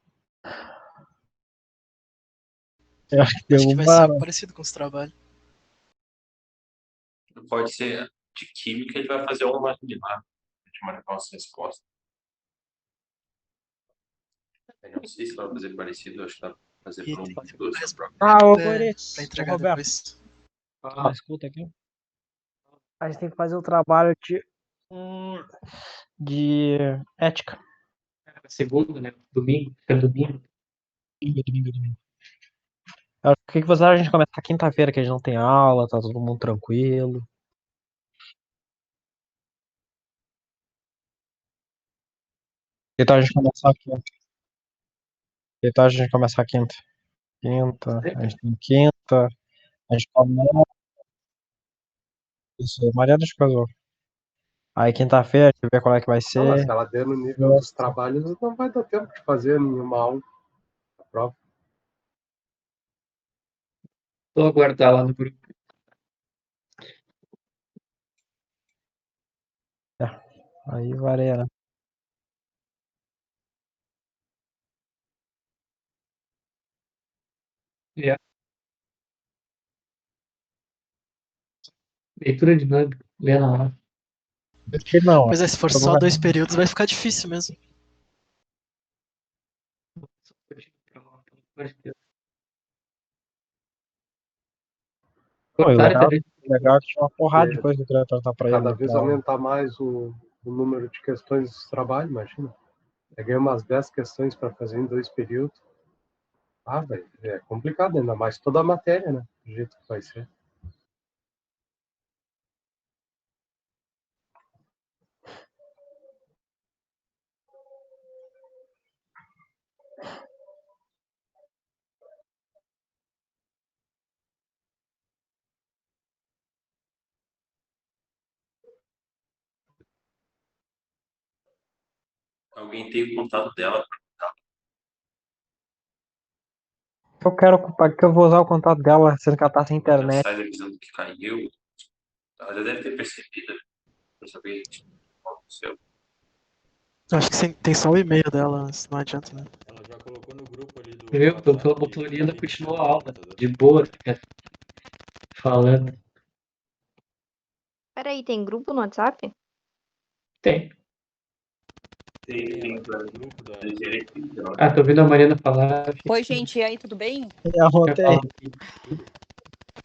Eu acho que Acho que vai ser derrubaram. algo parecido com os trabalhos. Pode ser de química, ele vai fazer uma similar. De marcar as respostas. Eu não sei se vai fazer parecido, acho que vai fazer E por um tem de duas. Ah, ô, pra Boris. Ô, entregar Roberto. depois. Escuta aqui. A gente tem que fazer o trabalho de ética. Segunda, né? Domingo. Fica domingo. Domingo. O que vocês acham de a gente começar quinta-feira, que a gente não tem aula, tá todo mundo tranquilo? Que tal a gente começar quinta? Que tal a gente começar quinta? Quinta, a gente tem quinta, a gente começa. Isso, Maria dos casou. Aí quinta-feira a gente vê qual é que vai Não, mas ser. se ela der no nível dos trabalhos, não vai dar tempo de fazer nenhuma aula. A prova. Vou aguardar lá no grupo. Aí varia, né? É. Leitura dinâmica. Lê na hora. Acho que não. Pois é, se for Todo só mundo 2 períodos, vai ficar difícil mesmo. Não, e Cortaram também. legal é que tinha uma porrada de É. coisa que eu queria tratar pra ele. Cada vez aumentar mais o número de questões de trabalho, imagina. Peguei umas 10 questões para fazer em 2 períodos. Ah, velho, é complicado, ainda mais toda a matéria, né? Do jeito que vai ser. Alguém tem o contato dela. Eu quero ocupar, que eu vou usar o contato dela, sendo que ela tá sem Já internet. sai avisando que caiu. Ela já deve ter percebido. Pra saber o que aconteceu. Acho que tem só o e-mail dela, não adianta, né? Ela já colocou no grupo ali do. Viu? Pela motoria ainda continuou a aula. De boa, fica falando. Peraí, tem grupo no WhatsApp? Tem. Tem grupo da diretriz. Ah, tô ouvindo a Mariana falar. Oi, gente, e aí, tudo bem? Eu voltei.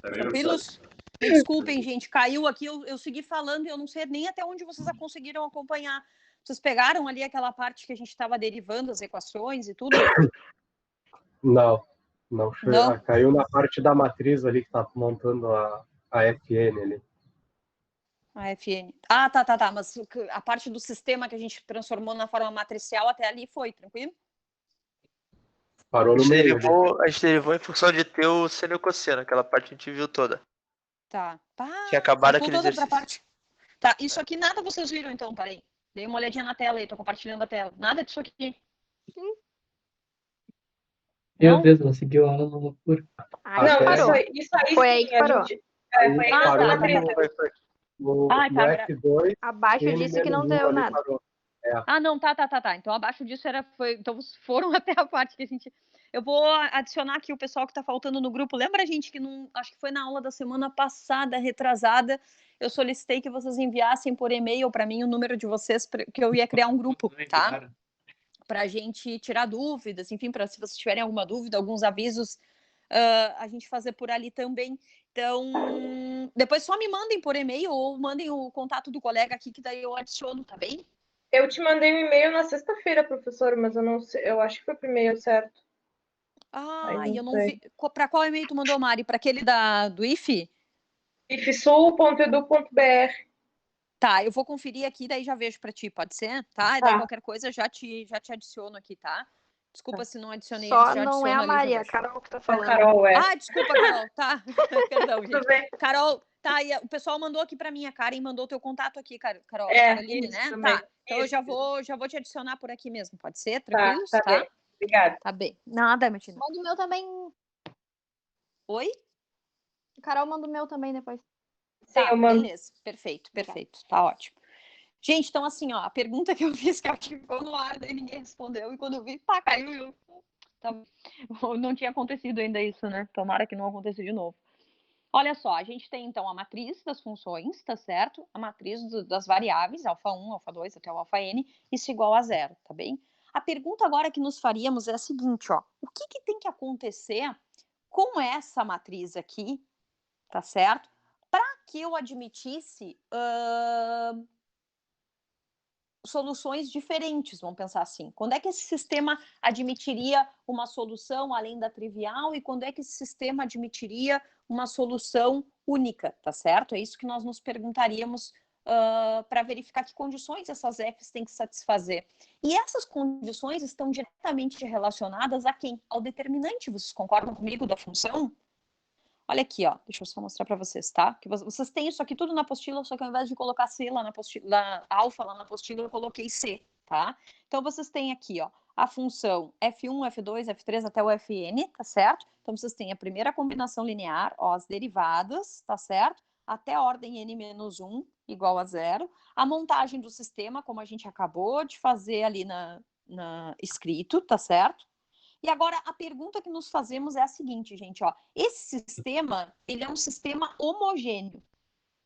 Tranquilos? Me desculpem, gente, caiu aqui, eu segui falando e eu não sei nem até onde vocês conseguiram acompanhar. Vocês pegaram ali aquela parte que a gente estava derivando as equações e tudo? Não. Não? Caiu na parte da matriz ali que tá montando a FN ali. A FN. Ah, tá. Mas a parte do sistema que a gente transformou na forma matricial até ali foi, tranquilo? Parou no meio ali. A gente derivou em função de ter o seno e o cosseno, aquela parte a gente viu toda. Tá. Tinha acabado Faltou aquele toda outra exercício. parte. Tá, isso aqui nada vocês viram então, peraí. Dei uma olhadinha na tela aí, tô compartilhando a tela. Nada disso aqui. Meu Não? Deus, ela seguiu a aula na loucura. Aí Não, parou. isso aí Foi sim, aí que parou. Aí foi Ah, parou tá, no, Ai, no tá. F2, Abaixo N disso que não menos 1 deu ali nada. parou. É. Ah, não, tá. Então abaixo disso então foram até a parte que a gente. Eu vou adicionar aqui o pessoal que tá faltando no grupo. Lembra, gente, que acho que foi na aula da semana passada, retrasada, eu solicitei que vocês enviassem por e-mail para mim o número de vocês, que eu ia criar um grupo, tá? Pra gente tirar dúvidas, enfim, se vocês tiverem alguma dúvida, alguns avisos, a gente fazer por ali também. Então, depois só me mandem por e-mail ou mandem o contato do colega aqui, que daí eu adiciono, tá bem? Eu te mandei um e-mail na sexta-feira, professor, mas eu não sei, eu acho que foi pro e-mail certo. Ah, não eu não sei. vi. Para qual e-mail tu mandou, Mari? Para aquele do IFE? ifsul.edu.br. Tá, eu vou conferir aqui, daí já vejo para ti, pode ser? Tá? E daí qualquer coisa já te adiciono aqui, tá? Desculpa se não adicionei antes, Só já não é adiciono a ali, já Maria, a vejo. Carol que tá A falando. Carol, Ah, desculpa, Carol, tá? Perdão, Tudo gente. bem. Carol, tá, e o pessoal mandou aqui para mim, a Karen mandou teu contato aqui, Carol, Caroline, isso né? também. Tá, então Isso. eu já vou te adicionar por aqui mesmo, pode ser? Tá Tranquilos? Tá? bem. Obrigada. Tá bem. Nada, Martina. Manda o meu também. Oi? A Carol manda o meu também depois. Sim, Tá, eu mando. beleza, perfeito, tá ótimo. Gente, então assim, ó, a pergunta que eu fiz que ficou no ar, daí ninguém respondeu, e quando eu vi, pá, caiu, não tinha acontecido ainda isso, né? Tomara que não aconteça de novo. Olha só, a gente tem então a matriz das funções, tá certo? A matriz das variáveis, alfa 1, alfa 2 até o alfa n, isso igual a zero, tá bem? A pergunta agora que nos faríamos é a seguinte, ó, o que tem que acontecer com essa matriz aqui, tá certo? Para que eu admitisse soluções diferentes, vamos pensar assim. Quando é que esse sistema admitiria uma solução além da trivial e quando é que esse sistema admitiria uma solução única, tá certo? É isso que nós nos perguntaríamos para verificar que condições essas f's têm que satisfazer. E essas condições estão diretamente relacionadas a quem? Ao determinante. Vocês concordam comigo da função? Olha aqui, ó, deixa eu só mostrar para vocês, tá? Que vocês têm isso aqui tudo na apostila, só que ao invés de colocar C lá na apostila, alfa lá na apostila, eu coloquei C, tá? Então vocês têm aqui, ó, a função F1, F2, F3 até o Fn, tá certo? Então vocês têm a primeira combinação linear, ó, as derivadas, tá certo? Até a ordem n-1 igual a zero. A montagem do sistema, como a gente acabou de fazer ali na escrito, tá certo? E agora a pergunta que nos fazemos é a seguinte, gente, ó, esse sistema, ele é um sistema homogêneo,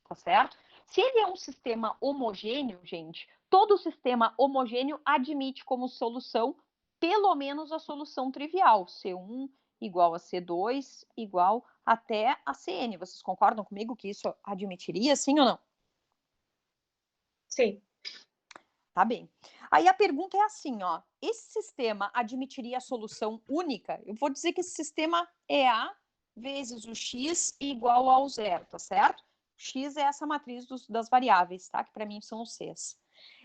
tá certo? Se ele é um sistema homogêneo, gente, todo sistema homogêneo admite como solução pelo menos a solução trivial, C1 igual a C2 igual até a Cn. Vocês concordam comigo que isso admitiria, sim ou não? Sim. Tá bem. Aí a pergunta é assim, ó, esse sistema admitiria a solução única? Eu vou dizer que esse sistema é A vezes o x igual ao zero, tá certo? X é essa matriz das variáveis, tá? Que para mim são os Cs.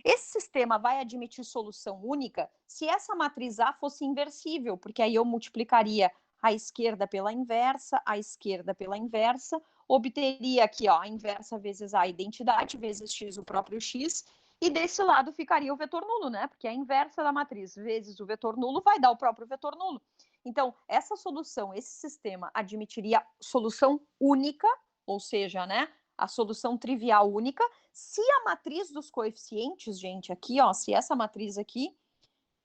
Esse sistema vai admitir solução única se essa matriz A fosse inversível, porque aí eu multiplicaria a esquerda pela inversa, a esquerda pela inversa, obteria aqui, ó, a inversa vezes a identidade, vezes x, o próprio x, e desse lado ficaria o vetor nulo, né? Porque a inversa da matriz vezes o vetor nulo vai dar o próprio vetor nulo. Então, essa solução, esse sistema admitiria solução única, ou seja, né, a solução trivial única, se a matriz dos coeficientes, gente, aqui, ó, se essa matriz aqui,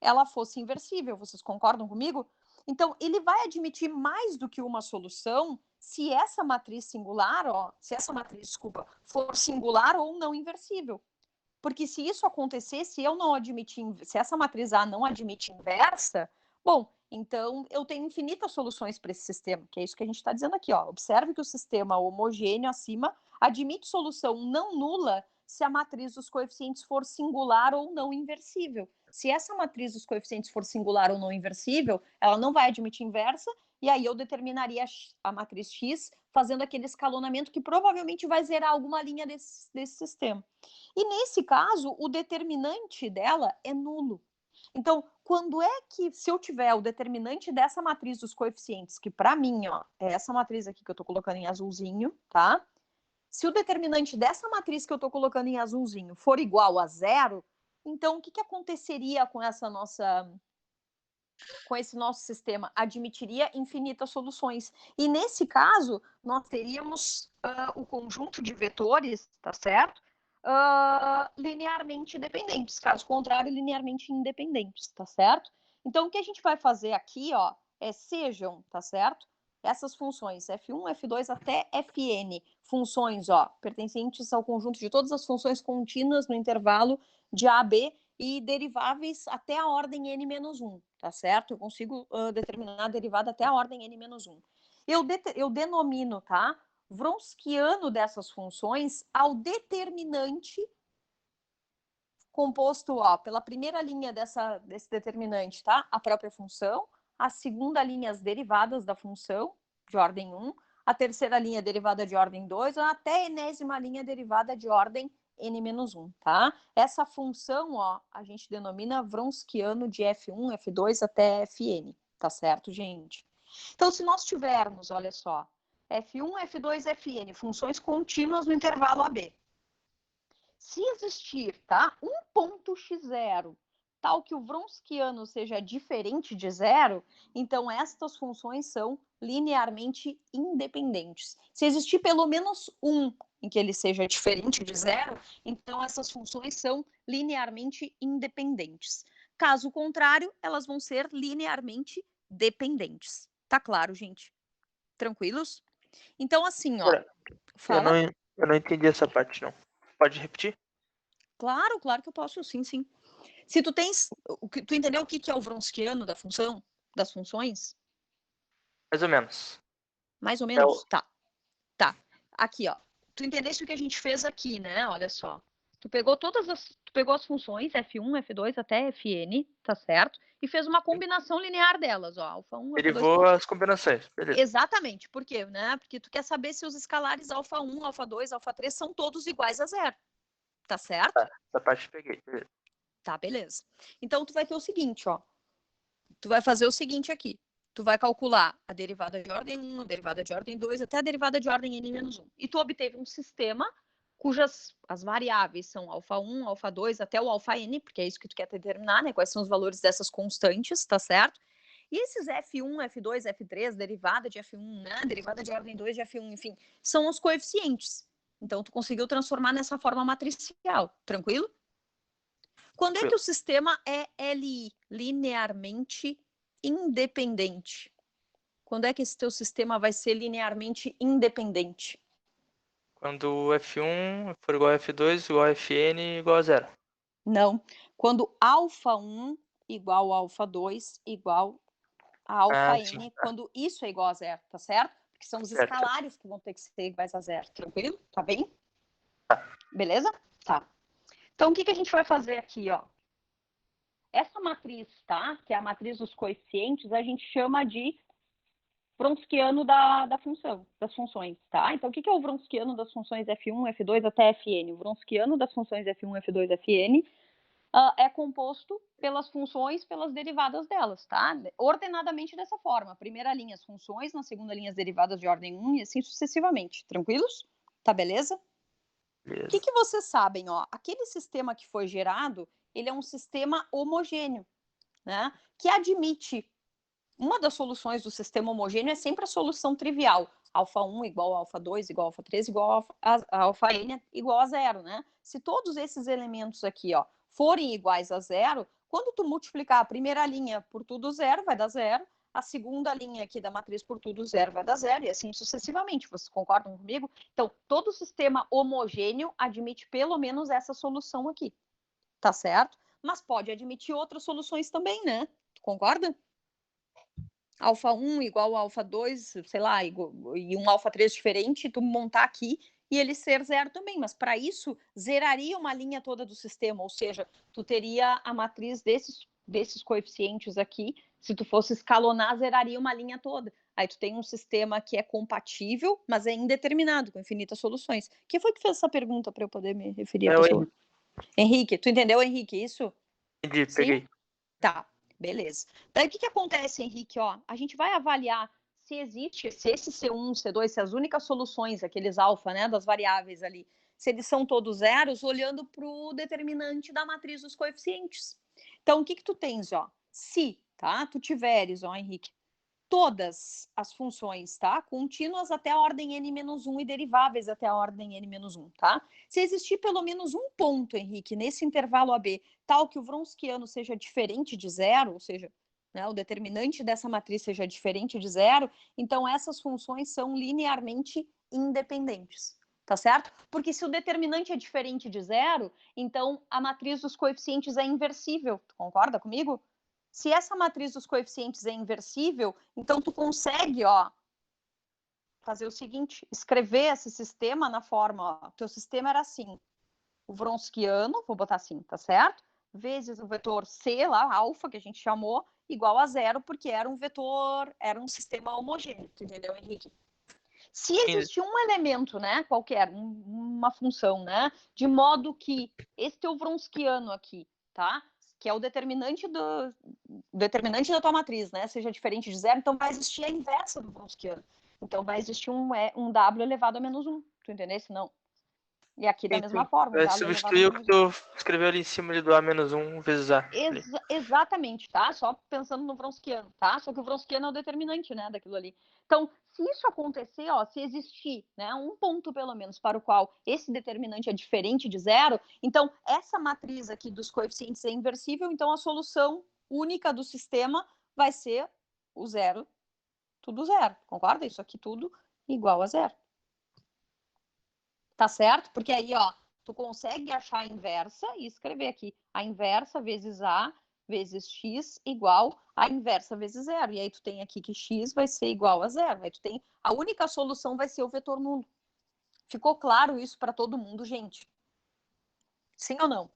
ela fosse inversível. Vocês concordam comigo? Então, ele vai admitir mais do que uma solução se essa matriz singular, ó, se essa matriz, desculpa, for singular ou não inversível. Porque se isso acontecer, se eu não admitir, se essa matriz A não admite inversa, bom, então eu tenho infinitas soluções para esse sistema, que é isso que a gente está dizendo aqui, ó. Observe que o sistema homogêneo acima admite solução não nula se a matriz dos coeficientes for singular ou não inversível. Se essa matriz dos coeficientes for singular ou não inversível, ela não vai admitir inversa, e aí eu determinaria a matriz X fazendo aquele escalonamento que provavelmente vai zerar alguma linha desse sistema. E nesse caso, o determinante dela é nulo. Então, quando é que, se eu tiver o determinante dessa matriz dos coeficientes, que para mim, ó, é essa matriz aqui que eu estou colocando em azulzinho, tá? Se o determinante dessa matriz que eu estou colocando em azulzinho for igual a zero, então o que aconteceria com essa nossa com esse nosso sistema, admitiria infinitas soluções. E nesse caso, nós teríamos o conjunto de vetores, tá certo? Linearmente dependentes, caso contrário, linearmente independentes, tá certo? Então, o que a gente vai fazer aqui, ó, sejam, tá certo? Essas funções F1, F2 até Fn, funções, ó, pertencentes ao conjunto de todas as funções contínuas no intervalo de A a B e deriváveis até a ordem n-1, tá certo? Eu consigo determinar a derivada até a ordem n-1. Eu denomino, tá? Wronskiano dessas funções ao determinante composto, ó, pela primeira linha desse determinante, tá? A própria função, a segunda linha as derivadas da função de ordem 1, a terceira linha derivada de ordem 2, até a enésima linha derivada de ordem n-1, tá? Essa função, ó, a gente denomina Wronskiano de F1, F2 até Fn, tá certo, gente? Então, se nós tivermos, olha só, F1, F2, Fn, funções contínuas no intervalo AB. Se existir, tá, um ponto x0, tal que o Wronskiano seja diferente de zero, então estas funções são linearmente independentes. Se existir pelo menos um em que ele seja diferente de zero, então essas funções são linearmente independentes. Caso contrário, elas vão ser linearmente dependentes. Tá claro, gente? Tranquilos? Então, assim, ó. Fala. Eu não entendi essa parte, não. Pode repetir? Claro que eu posso, sim. Se tu tens, tu entendeu o que é o Wronskiano da função, das funções? Mais ou menos. Mais ou menos? Tá. Aqui, ó. Tu entendeste o que a gente fez aqui, né? Olha só. Tu pegou as funções F1, F2 até Fn, tá certo? E fez uma combinação linear delas, ó. Alfa 1, Derivou F2. as combinações, beleza. Exatamente. Por quê, né? Porque tu quer saber se os escalares alfa 1, alfa 2, alfa 3 são todos iguais a zero. Tá certo? Tá, essa parte eu peguei. Beleza. Tá, beleza. Então, tu vai ter o seguinte, ó. Tu vai fazer o seguinte aqui. Tu vai calcular a derivada de ordem 1, a derivada de ordem 2, até a derivada de ordem n-1. E tu obteve um sistema cujas as variáveis são alfa 1, alfa 2, até o alfa n, porque é isso que tu quer determinar, né? Quais são os valores dessas constantes, tá certo? E esses F1, F2, F3, derivada de F1, né? Derivada de ordem 2 de F1, enfim, são os coeficientes. Então, tu conseguiu transformar nessa forma matricial. Tranquilo? Quando é que o sistema é LI, linearmente independente? Quando é que esse teu sistema vai ser linearmente independente? Quando o F1 for igual a F2, igual a Fn, igual a zero. Não. Quando alfa 1 igual a alfa 2 igual a alfa n, sim. quando isso é igual a zero, tá certo? Porque são os Certo. escalares que vão ter que ser iguais a zero. Tranquilo? Tá bem? Tá. Beleza? Tá. Então, o que a gente vai fazer aqui, ó? Essa matriz, tá? Que é a matriz dos coeficientes, a gente chama de Wronskiano da função, das funções, tá? Então, o que é o Wronskiano das funções F1, F2 até Fn? O Wronskiano das funções F1, F2, Fn é composto pelas funções, pelas derivadas delas, tá? Ordenadamente dessa forma. Primeira linha as funções, na segunda linha as derivadas de ordem 1 e assim sucessivamente. Tranquilos? Tá beleza? O que vocês sabem, ó? Aquele sistema que foi gerado, ele é um sistema homogêneo, né? Que admite uma das soluções do sistema homogêneo é sempre a solução trivial. Alfa 1 igual a alfa 2 igual a alfa 3 igual a alfa n igual a zero, né? Se todos esses elementos aqui, ó, forem iguais a zero, quando tu multiplicar a primeira linha por tudo zero, vai dar zero. A segunda linha aqui da matriz por tudo zero vai dar zero, e assim sucessivamente. Vocês concordam comigo? Então, todo sistema homogêneo admite pelo menos essa solução aqui. Tá certo? Mas pode admitir outras soluções também, né? Tu concorda? Alfa 1 igual a alfa 2, sei lá, e um alfa 3 diferente, tu montar aqui e ele ser zero também. Mas para isso, zeraria uma linha toda do sistema, ou seja, tu teria a matriz desses coeficientes aqui, se tu fosse escalonar, zeraria uma linha toda. Aí tu tem um sistema que é compatível, mas é indeterminado, com infinitas soluções. Quem foi que fez essa pergunta para eu poder me referir à pessoa? Henrique, tu entendeu, Henrique, isso? Entendi, Sim? peguei. Tá, beleza. Daí o que acontece, Henrique? Ó, a gente vai avaliar se existe, se esse C1, C2, se as únicas soluções, aqueles alfa, né, das variáveis ali, se eles são todos zeros, olhando para o determinante da matriz dos coeficientes. Então, o que tu tens, ó? Se tá? Tu tiveres, ó, Henrique, todas as funções, tá? Contínuas até a ordem n-1 e deriváveis até a ordem n-1, tá? Se existir pelo menos um ponto, Henrique, nesse intervalo AB, tal que o Wronskiano seja diferente de zero, ou seja, né, o determinante dessa matriz seja diferente de zero, então essas funções são linearmente independentes, tá certo? Porque se o determinante é diferente de zero, então a matriz dos coeficientes é inversível, tu concorda comigo? Se essa matriz dos coeficientes é inversível, então tu consegue, ó, fazer o seguinte, escrever esse sistema na forma, ó, teu sistema era assim, o Wronskiano, vou botar assim, tá certo? Vezes o vetor C lá, alfa, que a gente chamou, igual a zero, porque era um vetor, era um sistema homogêneo, entendeu, Henrique? Se existir um elemento, né, qualquer, uma função, né, de modo que esse teu Wronskiano aqui, tá? Que é o determinante da tua matriz, né, seja diferente de zero, então vai existir a inversa do Wronskiano. Então vai existir um W elevado a menos 1, tu entendeu? Se não. E aqui da mesma forma. Vai substituir o que tu escreveu ali em cima ali do A-1 vezes A. Exatamente, tá? Só pensando no Wronskiano, tá? Só que o Wronskiano é o determinante, né, daquilo ali. Então, se isso acontecer, ó, se existir, né, um ponto pelo menos para o qual esse determinante é diferente de zero, então essa matriz aqui dos coeficientes é inversível, então a solução única do sistema vai ser o zero, tudo zero, concorda? Isso aqui tudo igual a zero. Tá certo? Porque aí, ó, tu consegue achar a inversa e escrever aqui a inversa vezes A vezes X igual a inversa vezes zero. E aí tu tem aqui que X vai ser igual a zero. Aí tu tem, a única solução vai ser o vetor nulo. Ficou claro isso para todo mundo, gente? Sim ou não?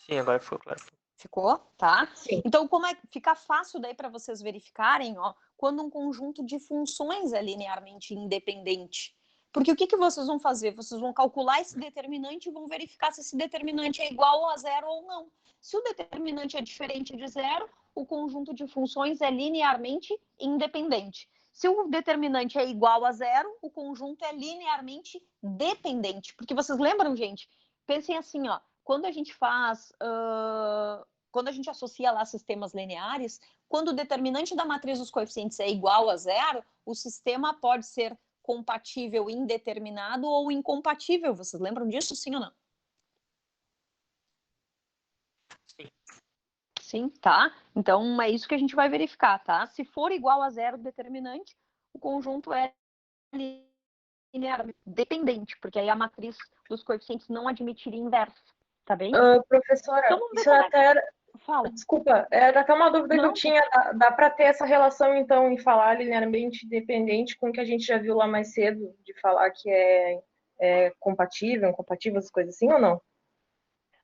Sim, agora ficou claro. Ficou? Tá? Sim. Então, como é que fica fácil daí para vocês verificarem, ó, quando um conjunto de funções é linearmente independente? Porque o que vocês vão fazer? Vocês vão calcular esse determinante e vão verificar se esse determinante é igual a zero ou não. Se o determinante é diferente de zero, o conjunto de funções é linearmente independente. Se o determinante é igual a zero, o conjunto é linearmente dependente. Porque vocês lembram, gente? Pensem assim, ó, quando a gente faz, quando a gente associa lá sistemas lineares, quando o determinante da matriz dos coeficientes é igual a zero, o sistema pode ser compatível indeterminado ou incompatível. Vocês lembram disso, sim ou não? Sim. Sim, tá? Então, é isso que a gente vai verificar, tá? Se for igual a zero o determinante, o conjunto é linearmente dependente, porque aí a matriz dos coeficientes não admitiria inversa, tá bem? Professora, Então, vamos ver isso como até era... Fala. Desculpa, era até uma dúvida que Não. eu tinha. Dá para ter essa relação, então, em falar linearmente dependente com o que a gente já viu lá mais cedo, de falar que é compatível, incompatível, essas coisas assim, ou não?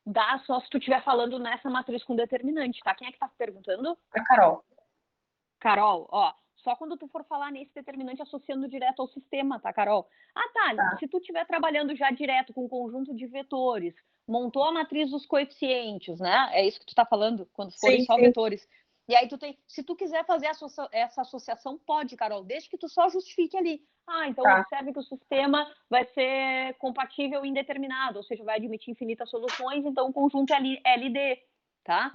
Dá só se tu estiver falando nessa matriz com determinante, tá? Quem é que tá perguntando? A Carol. Carol, ó, só quando tu for falar nesse determinante associando direto ao sistema, tá, Carol? Ah, tá. Se tu estiver trabalhando já direto com um conjunto de vetores, montou a matriz dos coeficientes, né? É isso que tu tá falando, quando forem só vetores. E aí tu tem, se tu quiser fazer essa associação, pode, Carol, desde que tu só justifique ali. Ah, então observe que o sistema vai ser compatível indeterminado, ou seja, vai admitir infinitas soluções, então o conjunto é LD. Tá?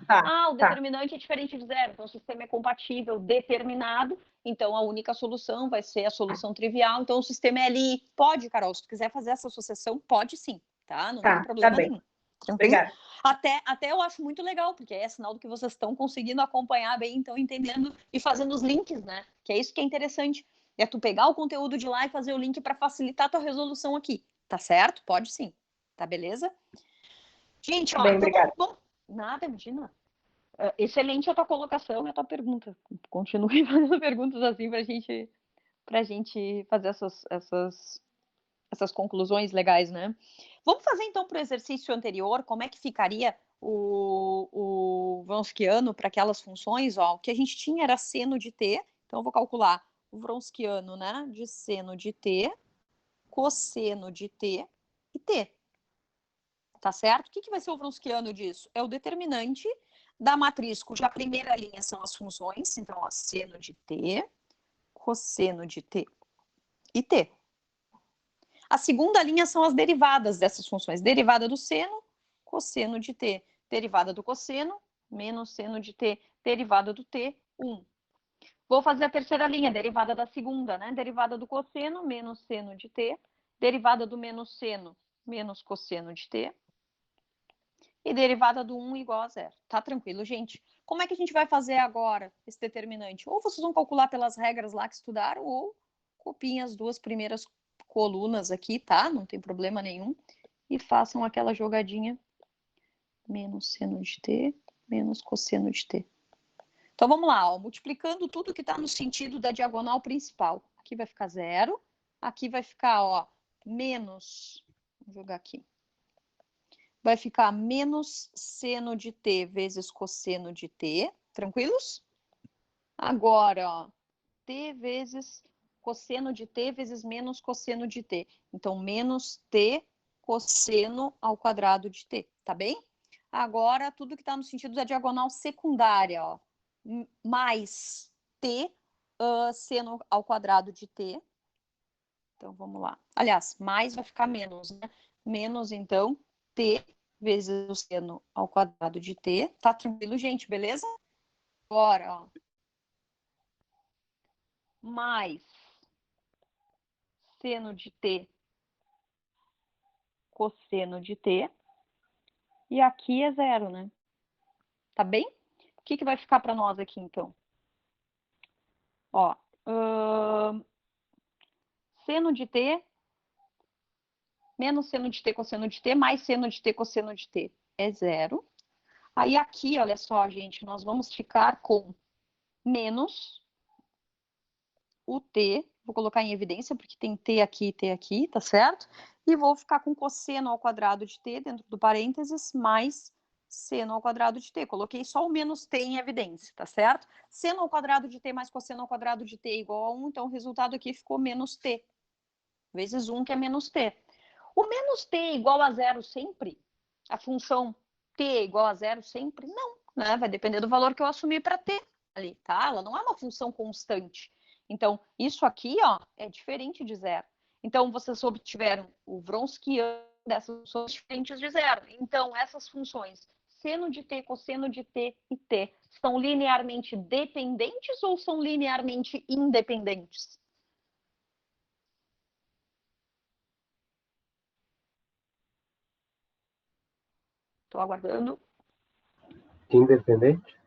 O determinante é diferente de zero, então o sistema é compatível, determinado, então a única solução vai ser a solução trivial, então o sistema é LI. Pode, Carol, se tu quiser fazer essa associação, pode sim, tá? Não tem problema nenhum. Tranquilo? Obrigada. Até eu acho muito legal, porque é sinal do que vocês estão conseguindo acompanhar bem, estão entendendo e fazendo os links, né? Que é isso que é interessante. É tu pegar o conteúdo de lá e fazer o link para facilitar a tua resolução aqui. Tá certo? Pode sim. Tá beleza? Gente, ó, obrigada. Bom, nada, imagina. Excelente a tua colocação e a tua pergunta. Continue fazendo perguntas assim pra gente fazer essas conclusões legais, né? Vamos fazer então para o exercício anterior, como é que ficaria o Wronskiano para aquelas funções, ó, o que a gente tinha era seno de t, então eu vou calcular o Wronskiano, né, de seno de t, cosseno de t e t. Tá certo? O que vai ser o Wronskiano disso? É o determinante da matriz cuja primeira linha são as funções, então, ó, seno de t, cosseno de t e t. A segunda linha são as derivadas dessas funções. Derivada do seno, cosseno de t. Derivada do cosseno, menos seno de t. derivada do t, 1. Vou fazer a terceira linha, derivada da segunda, né? Derivada do cosseno, menos seno de t. Derivada do menos seno, menos cosseno de t. E derivada do 1 igual a 0. Tá tranquilo, gente? Como é que a gente vai fazer agora esse determinante? Ou vocês vão calcular pelas regras lá que estudaram, ou copiem as duas primeiras colunas aqui, tá? Não tem problema nenhum. E façam aquela jogadinha. Menos seno de t, menos cosseno de t. Então, vamos lá, ó, multiplicando tudo que está no sentido da diagonal principal. Aqui vai ficar 0, aqui vai ficar, ó, menos, vou jogar aqui, vai ficar menos seno de t vezes cosseno de t, tranquilos? Agora, ó, t vezes cosseno de t vezes menos cosseno de t. Então, menos t cosseno ao quadrado de t, tá bem? Agora, tudo que está no sentido da diagonal secundária, ó, mais t seno ao quadrado de t. Então, vamos lá. Aliás, mais vai ficar menos, né? Menos, então, t vezes o seno ao quadrado de t. Tá tranquilo, gente? Beleza? Agora, ó. Mais seno de t cosseno de t. E aqui é 0, né? Tá bem? O que vai ficar para nós aqui, então? Ó, seno de t menos seno de t cosseno de t mais seno de t cosseno de t é 0. Aí aqui, olha só, gente, nós vamos ficar com menos o t, vou colocar em evidência porque tem t aqui, tá certo? E vou ficar com cosseno ao quadrado de t dentro do parênteses mais seno ao quadrado de t. Coloquei só o menos t em evidência, tá certo? Seno ao quadrado de t mais cosseno ao quadrado de t é igual a 1, então o resultado aqui ficou menos t, vezes 1, que é menos t. O menos t igual a 0 sempre? A função t igual a 0 sempre? Não, né? Vai depender do valor que eu assumir para t ali, tá? Ela não é uma função constante. Então, isso aqui, ó, é diferente de 0. Então, vocês obtiveram o Wronskiano dessas funções diferentes de 0. Então, essas funções seno de t, cosseno de t e t são linearmente dependentes ou são linearmente independentes? Estou aguardando. Independente?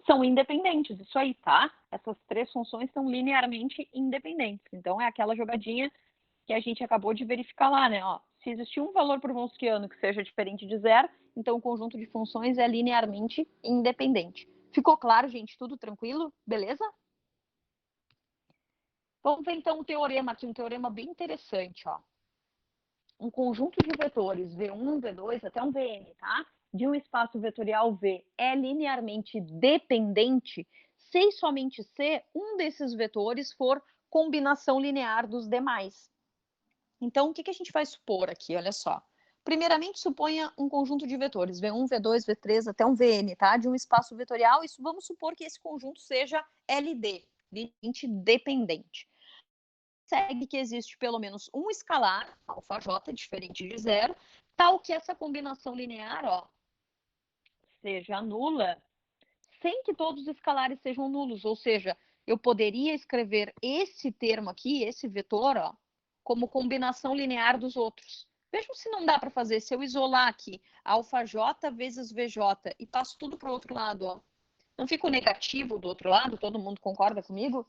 São independentes, isso aí, tá? Essas três funções são linearmente independentes. Então, é aquela jogadinha que a gente acabou de verificar lá, né? Ó, se existir um valor por Wronskiano que seja diferente de 0, então o conjunto de funções é linearmente independente. Ficou claro, gente? Tudo tranquilo? Beleza? Vamos ver, então, um teorema aqui, um teorema bem interessante, ó. Um conjunto de vetores V1, V2, até um Vn, tá? De um espaço vetorial V é linearmente dependente se e somente se um desses vetores for combinação linear dos demais. Então, o que a gente vai supor aqui? Olha só. Primeiramente, suponha um conjunto de vetores, V1, V2, V3, até um Vn, tá? De um espaço vetorial, e vamos supor que esse conjunto seja LD, linearmente dependente. Segue que existe pelo menos um escalar, αj, diferente de 0, tal que essa combinação linear, ó, seja nula, sem que todos os escalares sejam nulos. Ou seja, eu poderia escrever esse termo aqui, esse vetor, ó, como combinação linear dos outros. Vejam se não dá para fazer. Se eu isolar aqui αj vezes vj e passo tudo para o outro lado, ó, não fica o negativo do outro lado? Todo mundo concorda comigo?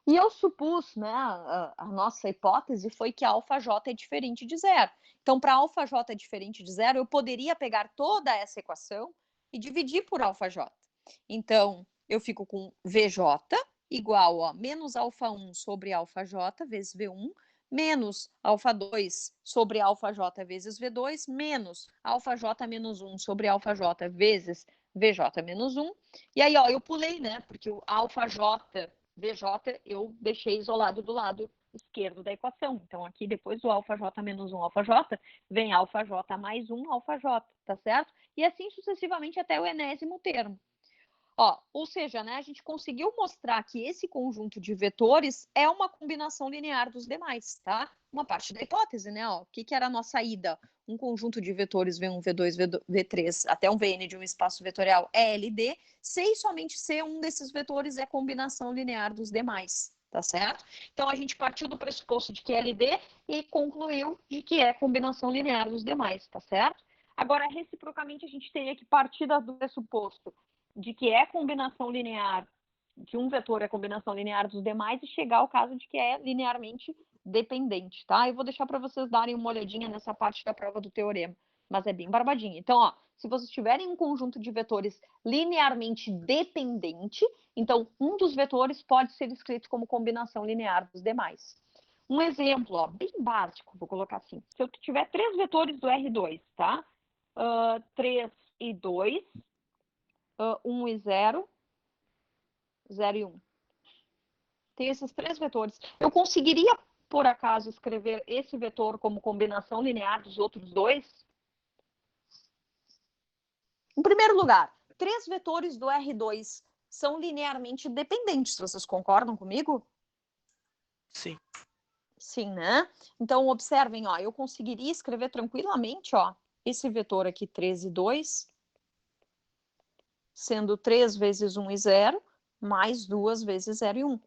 E eu supus, né, a nossa hipótese foi que αj é diferente de 0. Então, para αj é diferente de 0, eu poderia pegar toda essa equação e dividir por αj. Então, eu fico com vj igual a menos α1 sobre αj vezes v1, menos α2 sobre αj vezes v2, menos αj menos 1 sobre αj vezes vj menos 1. E aí, ó, eu pulei, né, porque o αj Vj eu deixei isolado do lado esquerdo da equação. Então, aqui depois do αj menos 1 αj, vem αj mais 1 αj, tá certo? E assim sucessivamente até o enésimo termo. Ó, ou seja, né, a gente conseguiu mostrar que esse conjunto de vetores é uma combinação linear dos demais, tá? Uma parte da hipótese, né? Ó, o que era a nossa ida? Um conjunto de vetores V1, V2, V3 até um Vn de um espaço vetorial LD, se e somente se um desses vetores é combinação linear dos demais, tá certo? Então a gente partiu do pressuposto de que é LD e concluiu de que é combinação linear dos demais, tá certo? Agora, reciprocamente, a gente teria que partir do pressuposto de que é combinação linear, de um vetor é combinação linear dos demais e chegar ao caso de que é linearmente dependente, tá? Eu vou deixar para vocês darem uma olhadinha nessa parte da prova do teorema, mas é bem barbadinha. Então, ó, se vocês tiverem um conjunto de vetores linearmente dependente, então um dos vetores pode ser escrito como combinação linear dos demais. Um exemplo, ó, bem básico, vou colocar assim. Se eu tiver 3 vetores do R2, tá? 3 e 2, 1 e 0, 0 e 1. Tem esses 3 vetores. Eu conseguiria, por acaso, escrever esse vetor como combinação linear dos outros 2? Em primeiro lugar, 3 vetores do R2 são linearmente dependentes. Vocês concordam comigo? Sim. Sim, né? Então, observem, ó, eu conseguiria escrever tranquilamente, ó, esse vetor aqui, 3 e 2, sendo 3 vezes 1 e 0, mais 2 vezes 0 e 1.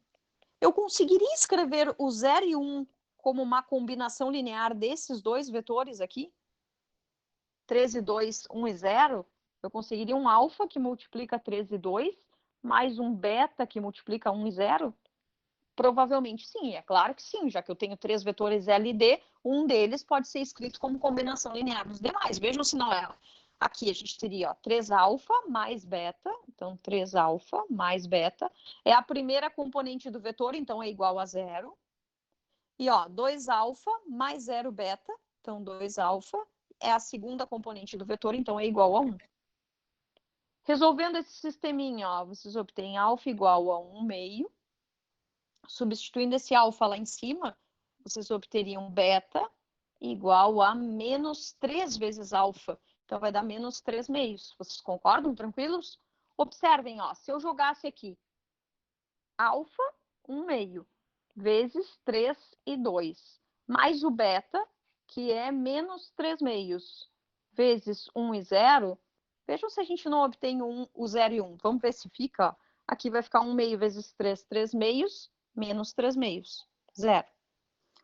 Eu conseguiria escrever o 0 e 1 como uma combinação linear desses dois vetores aqui? 3 e 2, 1 e 0? Eu conseguiria um alfa que multiplica 3 e 2, mais um beta que multiplica 1 e 0? Provavelmente sim, é claro que sim, já que eu tenho 3 vetores L e D, um deles pode ser escrito como combinação linear dos demais. Vejam se não é. Aqui a gente teria, ó, 3 alfa mais beta, então 3 alfa mais beta, é a primeira componente do vetor, então é igual a 0. E ó, 2 alfa mais 0 beta, então 2 alfa, é a segunda componente do vetor, então é igual a 1. Resolvendo esse sisteminha, ó, vocês obtêm alfa igual a 1 meio. Substituindo esse alfa lá em cima, vocês obteriam beta igual a menos 3 vezes alfa. Então, vai dar menos 3 meios. Vocês concordam? Tranquilos? Observem, ó, se eu jogasse aqui alfa, 1 meio, vezes 3 e 2, mais o beta, que é menos 3 meios, vezes 1 e 0, vejam se a gente não obtém o 0 e 1. Vamos ver se fica, ó. Aqui vai ficar 1 meio vezes 3, 3 meios, menos 3 meios, 0.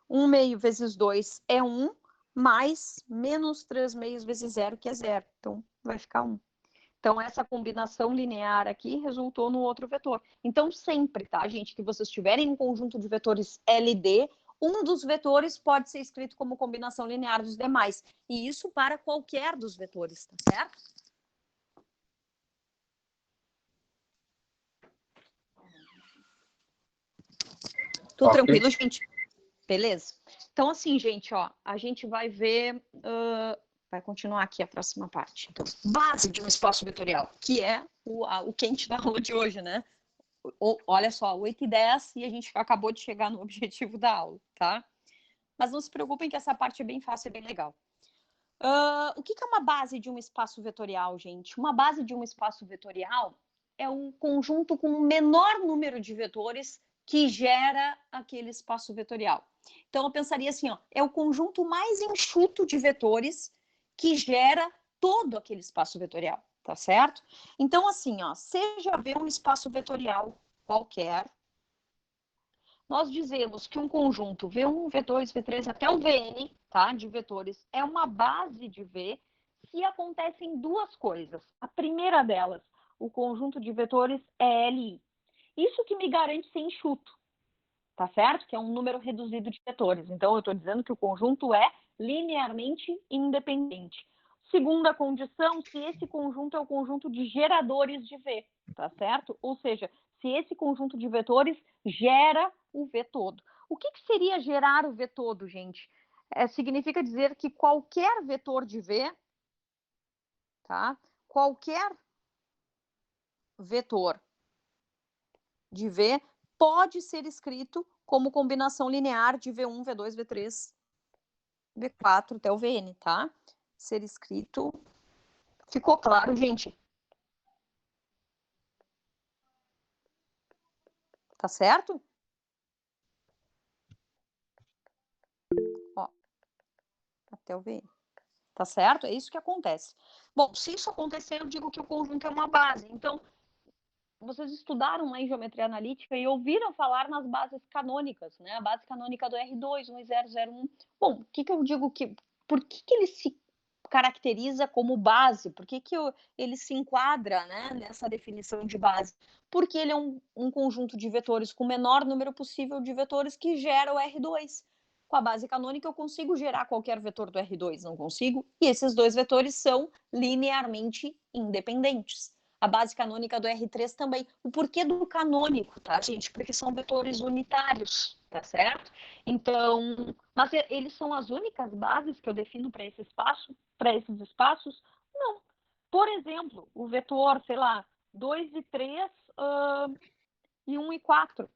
1 meio vezes 2 é 1, mais menos 3 meios vezes 0, que é 0. Então, vai ficar 1. Então, essa combinação linear aqui resultou no outro vetor. Então, sempre, tá, gente, que vocês tiverem um conjunto de vetores LD, um dos vetores pode ser escrito como combinação linear dos demais. E isso para qualquer dos vetores, tá certo? Tudo Ok. tranquilo, gente? Beleza? Então, assim, gente, ó, a gente vai ver... vai continuar aqui a próxima parte. Então, base de um espaço vetorial, que é o quente da aula de hoje, né? Olha só, 8h10 e a gente acabou de chegar no objetivo da aula, tá? Mas não se preocupem que essa parte é bem fácil e bem legal. O que é uma base de um espaço vetorial, gente? Uma base de um espaço vetorial é um conjunto com o menor número de vetores que gera aquele espaço vetorial. Então, eu pensaria assim, ó, é o conjunto mais enxuto de vetores que gera todo aquele espaço vetorial, tá certo? Então, assim, ó, seja V um espaço vetorial qualquer, nós dizemos que um conjunto V1, V2, V3 até o Vn, tá, de vetores, é uma base de V se acontecem duas coisas. A primeira delas, o conjunto de vetores é Li. Isso que me garante ser enxuto, tá certo? Que é um número reduzido de vetores. Então, eu estou dizendo que o conjunto é linearmente independente. Segunda condição, se esse conjunto é o conjunto de geradores de V, tá certo? Ou seja, se esse conjunto de vetores gera o V todo. O que seria gerar o V todo, gente? Significa dizer que qualquer vetor de V, tá? Qualquer vetor de V pode ser escrito como combinação linear de V1, V2, V3, V4 até o Vn, tá? Ser escrito. Ficou claro, gente? Tá certo? Ó, até eu ver. Tá certo? É isso que acontece. Bom, se isso acontecer, eu digo que o conjunto é uma base. Então, vocês estudaram lá em geometria analítica e ouviram falar nas bases canônicas, né? A base canônica do R2, 1001. Bom, o que eu digo que... Por que ele se caracteriza como base? Por que ele se enquadra, né, nessa definição de base? Porque ele é um conjunto de vetores com o menor número possível de vetores que gera o R2. Com a base canônica, eu consigo gerar qualquer vetor do R2, não consigo? E esses dois vetores são linearmente independentes. A base canônica do R3 também. O porquê do canônico, tá, gente? Porque são vetores unitários, tá certo? Então, mas eles são as únicas bases que eu defino para esse espaço, para esses espaços? Não. Por exemplo, o vetor, sei lá, 2 e 3 e 1 e 4.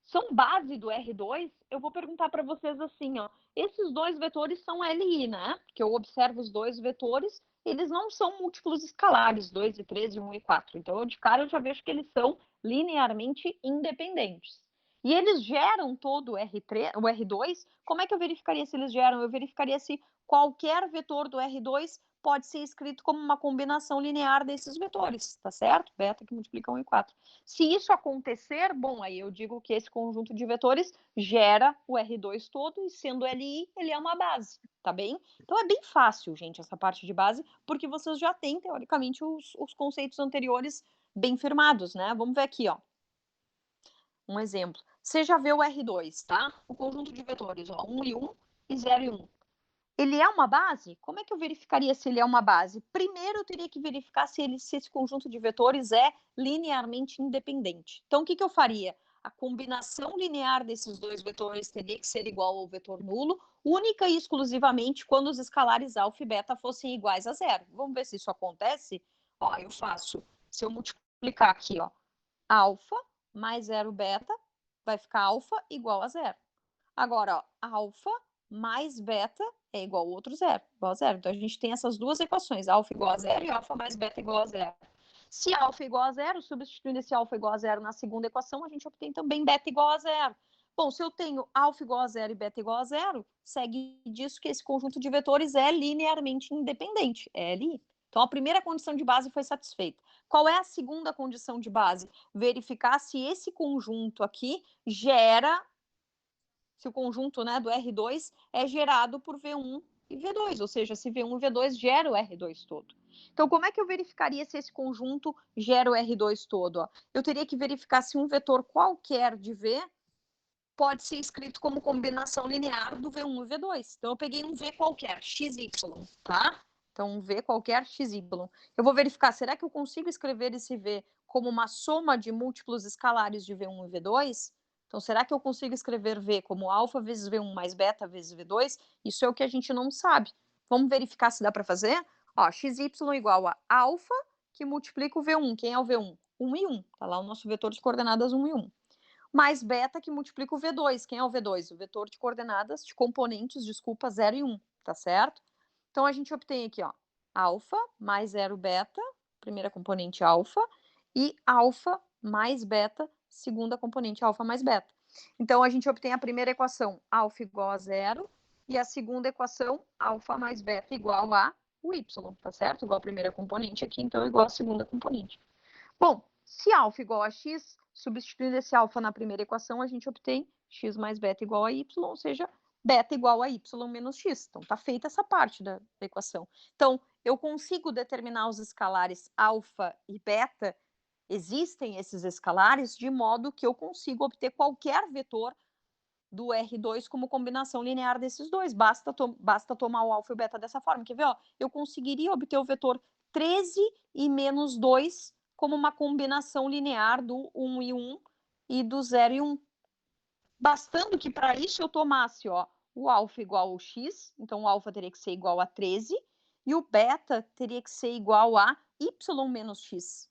São base do R2? Eu vou perguntar para vocês assim, ó. Esses dois vetores são LI, né? Porque eu observo os dois vetores, eles não são múltiplos escalares, 2 e 3 e 1 e 4. Então, de cara, eu já vejo que eles são linearmente independentes. E eles geram todo o R2. Como é que eu verificaria se eles geram? Eu verificaria se qualquer vetor do R2 pode ser escrito como uma combinação linear desses vetores, tá certo? Beta que multiplica 1 e 4. Se isso acontecer, bom, aí eu digo que esse conjunto de vetores gera o R2 todo, e sendo LI, ele é uma base, tá bem? Então é bem fácil, gente, essa parte de base, porque vocês já têm, teoricamente, os conceitos anteriores bem firmados, né? Vamos ver aqui, ó. Um exemplo. Você já vê o R2, tá? O conjunto de vetores, ó, 1 e 1 e 0 e 1. Ele é uma base? Como é que eu verificaria se ele é uma base? Primeiro, eu teria que verificar se esse conjunto de vetores é linearmente independente. Então, o que eu faria? A combinação linear desses dois vetores teria que ser igual ao vetor nulo, única e exclusivamente quando os escalares alfa e beta fossem iguais a zero. Vamos ver se isso acontece? Ó, eu faço, se eu multiplicar aqui, ó, alfa mais 0 beta, vai ficar alfa igual a zero. Agora, ó, alfa mais beta é igual ao outro zero, igual a zero. Então, a gente tem essas duas equações, alfa igual a zero e alfa mais beta igual a zero. Se alfa é igual a zero, substituindo esse alfa igual a zero na segunda equação, a gente obtém também beta igual a zero. Bom, se eu tenho alfa igual a zero e beta igual a zero, segue disso que esse conjunto de vetores é linearmente independente, é LI. Então, a primeira condição de base foi satisfeita. Qual é a segunda condição de base? Verificar se esse conjunto aqui gera, se o conjunto, né, do R2 é gerado por V1 e V2, ou seja, se V1 e V2 gera o R2 todo. Então, como é que eu verificaria se esse conjunto gera o R2 todo? Ó? Eu teria que verificar se um vetor qualquer de V pode ser escrito como combinação linear do V1 e V2. Então, eu peguei um V qualquer, XY, tá? Então, um V qualquer, XY. Eu vou verificar, será que eu consigo escrever esse V como uma soma de múltiplos escalares de V1 e V2? Então, será que eu consigo escrever V como alfa vezes V1 mais beta vezes V2? Isso é o que a gente não sabe. Vamos verificar se dá para fazer? Ó, XY igual a alfa que multiplica o V1. Quem é o V1? 1 e 1. Tá lá o nosso vetor de coordenadas 1 e 1. Mais beta que multiplica o V2. Quem é o V2? O vetor de coordenadas, de componentes, desculpa, 0 e 1. Tá certo? Então, a gente obtém aqui, ó, alfa mais 0 beta, primeira componente alfa, e alfa mais beta, segunda componente alfa mais beta. Então, a gente obtém a primeira equação, alfa igual a 0, e a segunda equação, alfa mais beta igual a o y, tá certo? Igual a primeira componente aqui, então igual a segunda componente. Bom, se alfa igual a x, substituindo esse alfa na primeira equação, a gente obtém x mais beta igual a y, ou seja, beta igual a y menos x. Então, está feita essa parte da equação. Então, eu consigo determinar os escalares alfa e beta, existem esses escalares, de modo que eu consigo obter qualquer vetor do R2 como combinação linear desses dois. Basta tomar o alfa e o beta dessa forma. Quer ver? Ó? Eu conseguiria obter o vetor 13 e menos 2 como uma combinação linear do 1 e 1 e do 0 e 1. Bastando que para isso eu tomasse, ó, o alfa igual ao x, então o alfa teria que ser igual a 13, e o beta teria que ser igual a y menos x.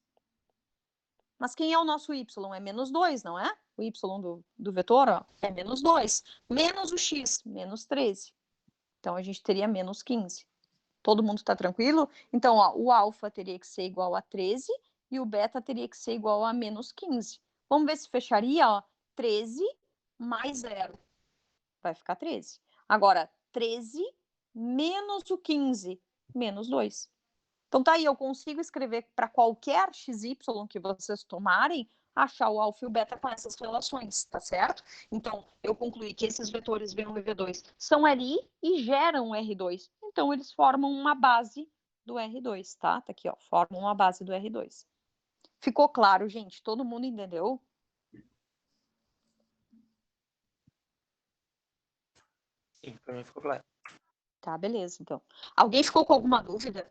Mas quem é o nosso y? É menos 2, não é? O y do vetor, ó, é menos 2. Menos o x, menos 13. Então, a gente teria menos 15. Todo mundo está tranquilo? Então, ó, o alfa teria que ser igual a 13 e o beta teria que ser igual a menos 15. Vamos ver se fecharia, ó. 13 mais 0. Vai ficar 13. Agora, 13 menos o 15, menos 2. Então, tá aí, eu consigo escrever para qualquer XY que vocês tomarem, achar o alfa e o beta com essas relações, tá certo? Então, eu concluí que esses vetores V1 e V2 são LI e geram R2. Então, eles formam uma base do R2, tá? Tá aqui, ó, formam uma base do R2. Ficou claro, gente? Todo mundo entendeu? Sim, pra mim ficou claro. Tá, beleza, então. Alguém ficou com alguma dúvida?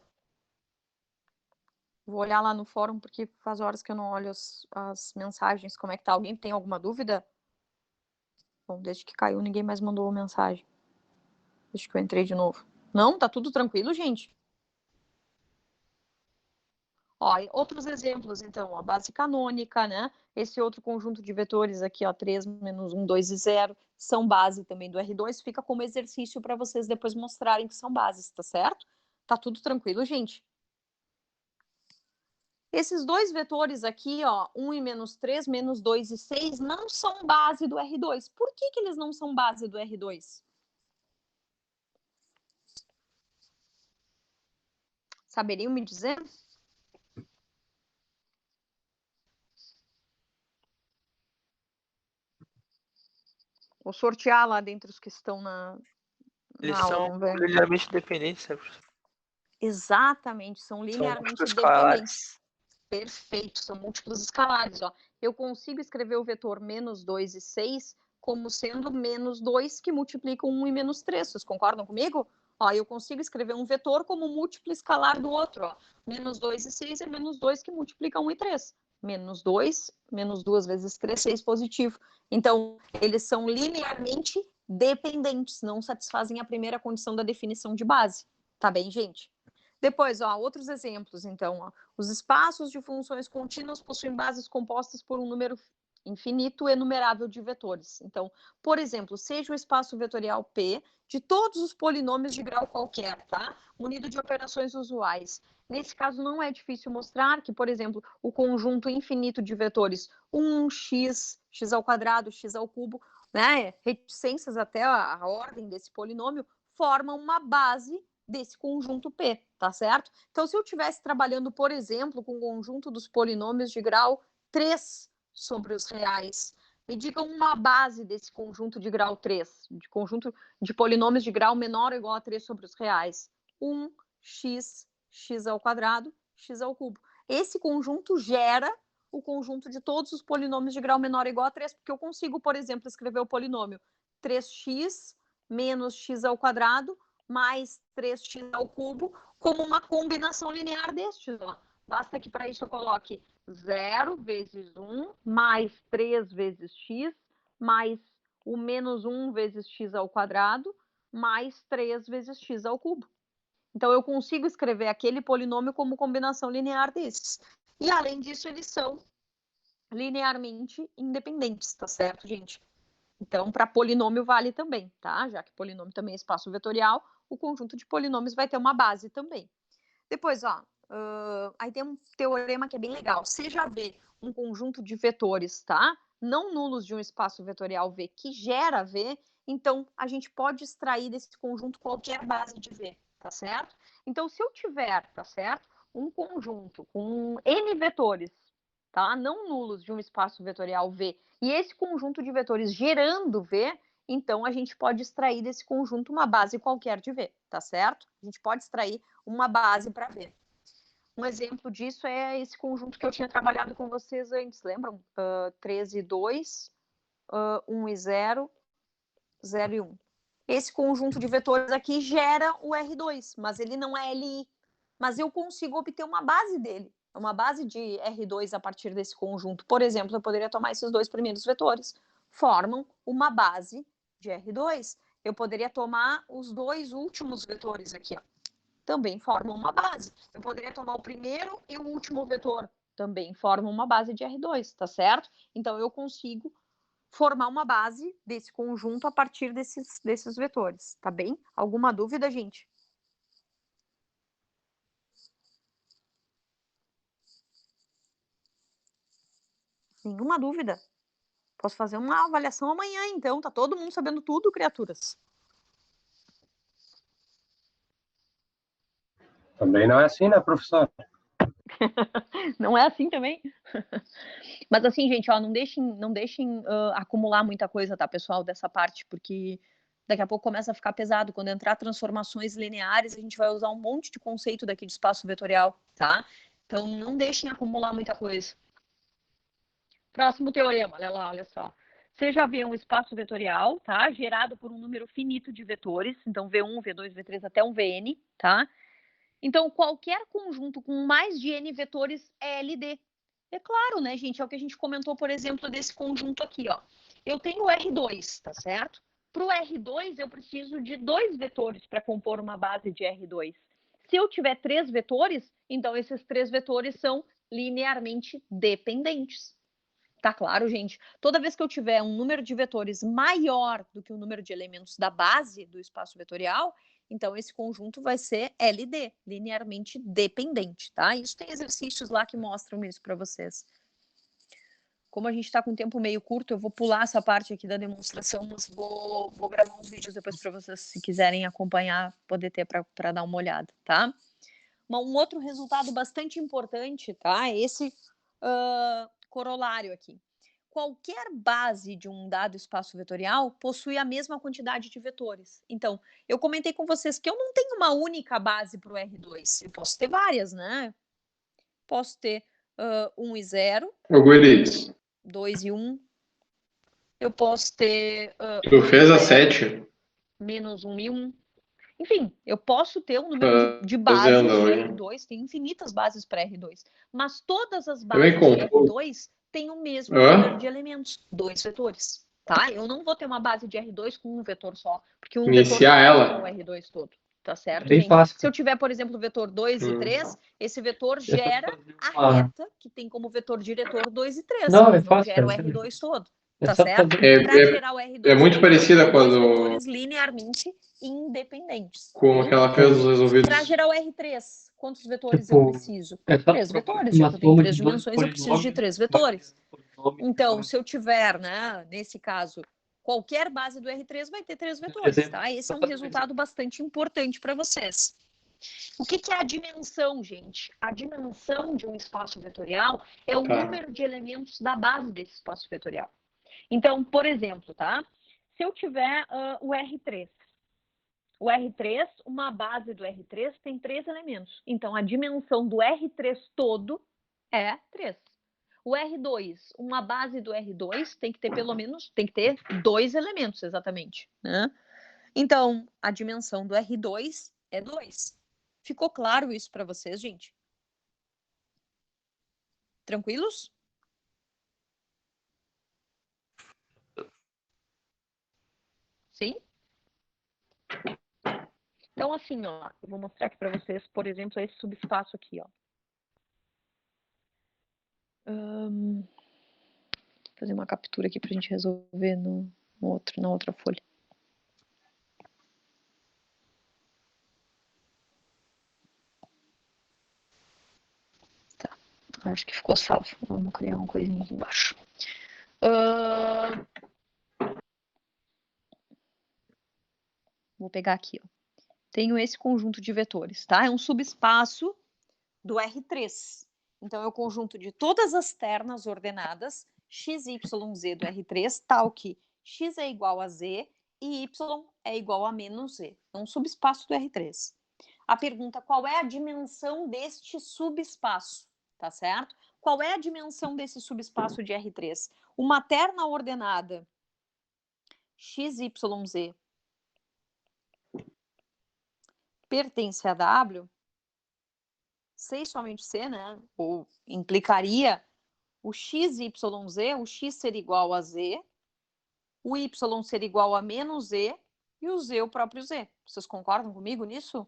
Vou olhar lá no fórum, porque faz horas que eu não olho as mensagens. Como é que tá? Alguém tem alguma dúvida? Bom, desde que caiu, ninguém mais mandou mensagem. Desde que eu entrei de novo. Não? Tá tudo tranquilo, gente? Ó, outros exemplos, então, a base canônica, né? Esse outro conjunto de vetores aqui, ó, 3, menos 1, 2 e 0, são base também do R2. Fica como exercício para vocês depois mostrarem que são bases, tá certo? Tá tudo tranquilo, gente? Esses dois vetores aqui, ó, 1 e menos 3, menos 2 e 6, não são base do R2. Por que eles não são base do R2? Saberiam me dizer? Vou sortear lá dentre os que estão na Eles aula, são vamos ver. linearmente dependentes, sabe? Exatamente, são São linearmente múltiplos dependentes. escalares. Perfeito, são múltiplos escalares, ó. Eu consigo escrever o vetor menos 2 e 6 como sendo menos 2 que multiplicam 1 e menos 3. Vocês concordam comigo? Ó, eu consigo escrever um vetor como múltiplo escalar do outro, ó. Menos 2 e 6 é menos 2 que multiplicam 1 e 3. Menos 2, menos 2 vezes 3, 6 positivo. Então, eles são linearmente dependentes, não satisfazem a primeira condição da definição de base. Tá bem, gente? Depois, ó, outros exemplos, então, ó. Os espaços de funções contínuas possuem bases compostas por um número infinito enumerável de vetores. Então, por exemplo, seja o espaço vetorial P de todos os polinômios de grau qualquer, tá? Munido de operações usuais. Nesse caso, não é difícil mostrar que, por exemplo, o conjunto infinito de vetores 1x, x ao quadrado, x ao cubo, né, reticências até a ordem desse polinômio, formam uma base desse conjunto P, tá certo? Então, se eu estivesse trabalhando, por exemplo, com o conjunto dos polinômios de grau 3 sobre os reais, me digam uma base desse conjunto de grau 3, de conjunto de polinômios de grau menor ou igual a 3 sobre os reais. 1x, x ao quadrado, x ao cubo. Esse conjunto gera o conjunto de todos os polinômios de grau menor ou igual a 3, porque eu consigo, por exemplo, escrever o polinômio 3x menos x ao quadrado mais 3x ao cubo como uma combinação linear destes. Ó. Basta que para isso eu coloque 0 vezes 1 mais 3 vezes x mais o menos 1 vezes x ao quadrado mais 3 vezes x ao cubo. Então, eu consigo escrever aquele polinômio como combinação linear desses. E, além disso, eles são linearmente independentes, tá certo, gente? Então, para polinômio vale também, tá? Já que polinômio também é espaço vetorial, o conjunto de polinômios vai ter uma base também. Depois, ó, aí tem um teorema que é bem legal. Seja V um conjunto de vetores, tá? Não nulos de um espaço vetorial V que gera V, então a gente pode extrair desse conjunto qualquer base de V, tá certo? Então, se eu tiver, tá certo, um conjunto com N vetores, tá? Não nulos de um espaço vetorial V, e esse conjunto de vetores gerando V, então a gente pode extrair desse conjunto uma base qualquer de V, tá certo? A gente pode extrair uma base para V. Um exemplo disso é esse conjunto que eu tinha trabalhado com vocês antes, lembram? 3 e 2, 1 e 0, 0 e 1. Esse conjunto de vetores aqui gera o R2, mas ele não é LI. Mas eu consigo obter uma base dele, uma base de R2 a partir desse conjunto. Por exemplo, eu poderia tomar esses dois primeiros vetores, formam uma base de R2. Eu poderia tomar os dois últimos vetores aqui, ó, também formam uma base. Eu poderia tomar o primeiro e o último vetor, também formam uma base de R2, tá certo? Então, eu consigo formar uma base desse conjunto a partir desses vetores, tá bem? Alguma dúvida, gente? Nenhuma dúvida. Posso fazer uma avaliação amanhã, então. Tá todo mundo sabendo tudo, criaturas? Também não é assim, né, professor? Não é assim também? Mas assim, gente, ó, não deixem acumular muita coisa, tá, pessoal, dessa parte, porque daqui a pouco começa a ficar pesado. Quando entrar transformações lineares, a gente vai usar um monte de conceito daqui de espaço vetorial, tá? Então, não deixem acumular muita coisa. Próximo teorema, olha lá, olha só. Você já vê um espaço vetorial, tá? Gerado por um número finito de vetores, então V1, V2, V3 até um Vn, tá? Então, qualquer conjunto com mais de n vetores é LD. É claro, né, gente? É o que a gente comentou, por exemplo, desse conjunto aqui, ó. Eu tenho o R2, tá certo? Para o R2, eu preciso de 2 vetores para compor uma base de R2. Se eu tiver 3 vetores, então esses 3 vetores são linearmente dependentes. Tá claro, gente? Toda vez que eu tiver um número de vetores maior do que o número de elementos da base do espaço vetorial, então esse conjunto vai ser LD, linearmente dependente, tá? Isso tem exercícios lá que mostram isso para vocês. Como a gente está com tempo meio curto, eu vou pular essa parte aqui da demonstração, mas vou gravar uns vídeos depois para vocês, se quiserem acompanhar, poder ter para dar uma olhada, tá? Um outro resultado bastante importante, tá? Esse corolário aqui. Qualquer base de um dado espaço vetorial possui a mesma quantidade de vetores. Então, eu comentei com vocês que eu não tenho uma única base para o R2. Eu posso ter várias, né? Posso ter 1 e 0. Guriz. 2 e 1. Eu posso ter... Tu fez a 7? Menos 1 e 1. Enfim, eu posso ter um número de bases de R2, tem infinitas bases para R2, mas todas as bases de R2 têm o mesmo número de elementos, 2 vetores, tá? Eu não vou ter uma base de R2 com um vetor só, porque um vetor não é o R2 todo, tá certo, gente? Se eu tiver, por exemplo, o vetor 2 e 3, esse vetor gera a reta, que tem como vetor diretor 2 e 3, mas não gera o R2 todo. Tá certo? Gerar o R2, é muito parecida com a do... vetores linearmente independentes. Com aquela fez os resolvidos. Para gerar o R3, quantos vetores eu preciso? 3 vetores. Já que eu tenho 3 dimensões, eu preciso de 3 vetores. Então, se eu tiver, né, nesse caso, qualquer base do R3 vai ter 3 vetores, tá? Esse é um resultado bastante importante para vocês. O que é a dimensão, gente? A dimensão de um espaço vetorial é o número de elementos da base desse espaço vetorial. Então, por exemplo, tá? Se eu tiver o R3, uma base do R3 tem 3 elementos. Então, a dimensão do R3 todo é 3. O R2, uma base do R2 tem que ter pelo menos, 2 elementos, exatamente, né? Então, a dimensão do R2 é 2. Ficou claro isso para vocês, gente? Tranquilos? Sim? Então, assim, ó, eu vou mostrar aqui para vocês, por exemplo, esse subespaço aqui, ó. Vou fazer uma captura aqui para a gente resolver na outra folha. Tá, acho que ficou salvo. Vamos criar uma coisinha aqui embaixo. Vou pegar aqui, ó. Tenho esse conjunto de vetores, tá? É um subespaço do R3. Então, é o conjunto de todas as ternas ordenadas x, y, z do R3, tal que x é igual a z e y é igual a menos z. É um subespaço do R3. A pergunta, qual é a dimensão deste subespaço? Tá certo? Qual é a dimensão desse subespaço de R3? Uma terna ordenada x, y, z pertence a W, C somente C, né? Ou implicaria o x, y, z, o x ser igual a z, o y ser igual a menos z e o z o próprio z. Vocês concordam comigo nisso?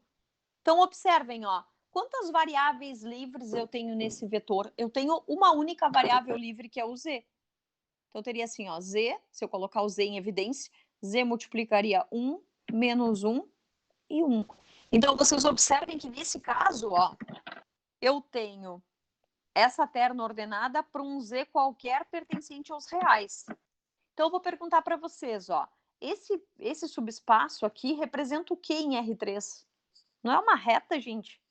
Então, observem, ó. Quantas variáveis livres eu tenho nesse vetor? Eu tenho uma única variável livre, que é o z. Então, eu teria assim, ó, z, se eu colocar o z em evidência, z multiplicaria 1, menos 1 e 1. Então, vocês observem que nesse caso, ó, eu tenho essa terna ordenada para um Z qualquer pertencente aos reais. Então, eu vou perguntar para vocês, ó, esse subespaço aqui representa o que em R3? Não é uma reta, gente?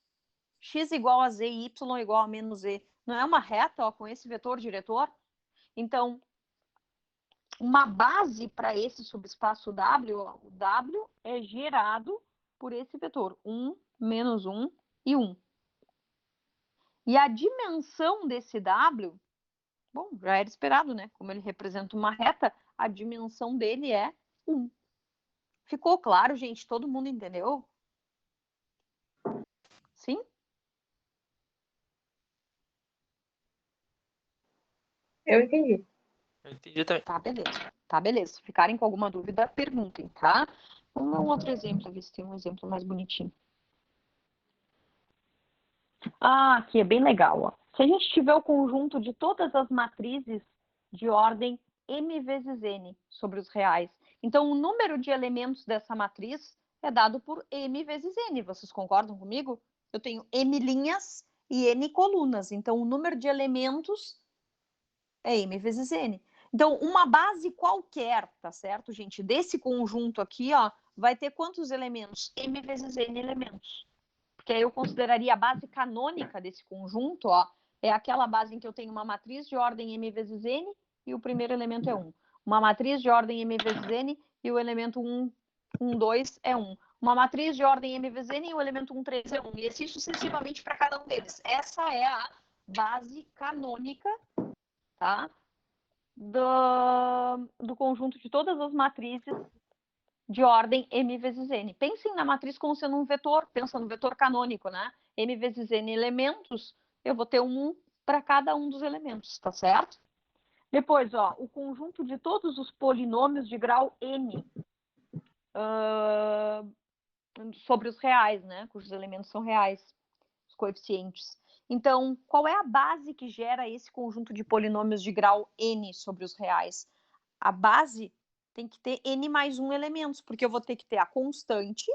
X igual a Z e Y igual a menos Z. Não é uma reta, ó, com esse vetor diretor? Então, uma base para esse subespaço W, ó, o W é gerado por esse vetor, 1, menos 1 e 1. E a dimensão desse W, bom, já era esperado, né? Como ele representa uma reta, a dimensão dele é 1. Ficou claro, gente? Todo mundo entendeu? Sim? Eu entendi. Eu entendi também. Tá, beleza. Tá, beleza. Se ficarem com alguma dúvida, perguntem, tá? Vamos ver um outro exemplo, ver se tem um exemplo mais bonitinho. Ah, aqui é bem legal, ó. Se a gente tiver o conjunto de todas as matrizes de ordem m vezes n sobre os reais, então o número de elementos dessa matriz é dado por m vezes n. Vocês concordam comigo? Eu tenho m linhas e n colunas, então o número de elementos é m vezes n. Então, uma base qualquer, tá certo, gente? Desse conjunto aqui, ó, vai ter quantos elementos? M vezes n elementos. Porque aí eu consideraria a base canônica desse conjunto, ó, é aquela base em que eu tenho uma matriz de ordem m vezes n e o primeiro elemento é 1. Uma matriz de ordem m vezes n e o elemento 1, 2 é 1. Uma matriz de ordem m vezes n e o elemento 1, 3 é 1. E assim sucessivamente para cada um deles. Essa é a base canônica, tá? Do conjunto de todas as matrizes de ordem m vezes n. Pensem na matriz como sendo um vetor, pensa no vetor canônico, né? M vezes n elementos, eu vou ter um para cada um dos elementos, tá certo? Depois, ó, o conjunto de todos os polinômios de grau n sobre os reais, né? Cujos elementos são reais, os coeficientes. Então, qual é a base que gera esse conjunto de polinômios de grau n sobre os reais? A base tem que ter n mais 1 elementos, porque eu vou ter que ter a constante,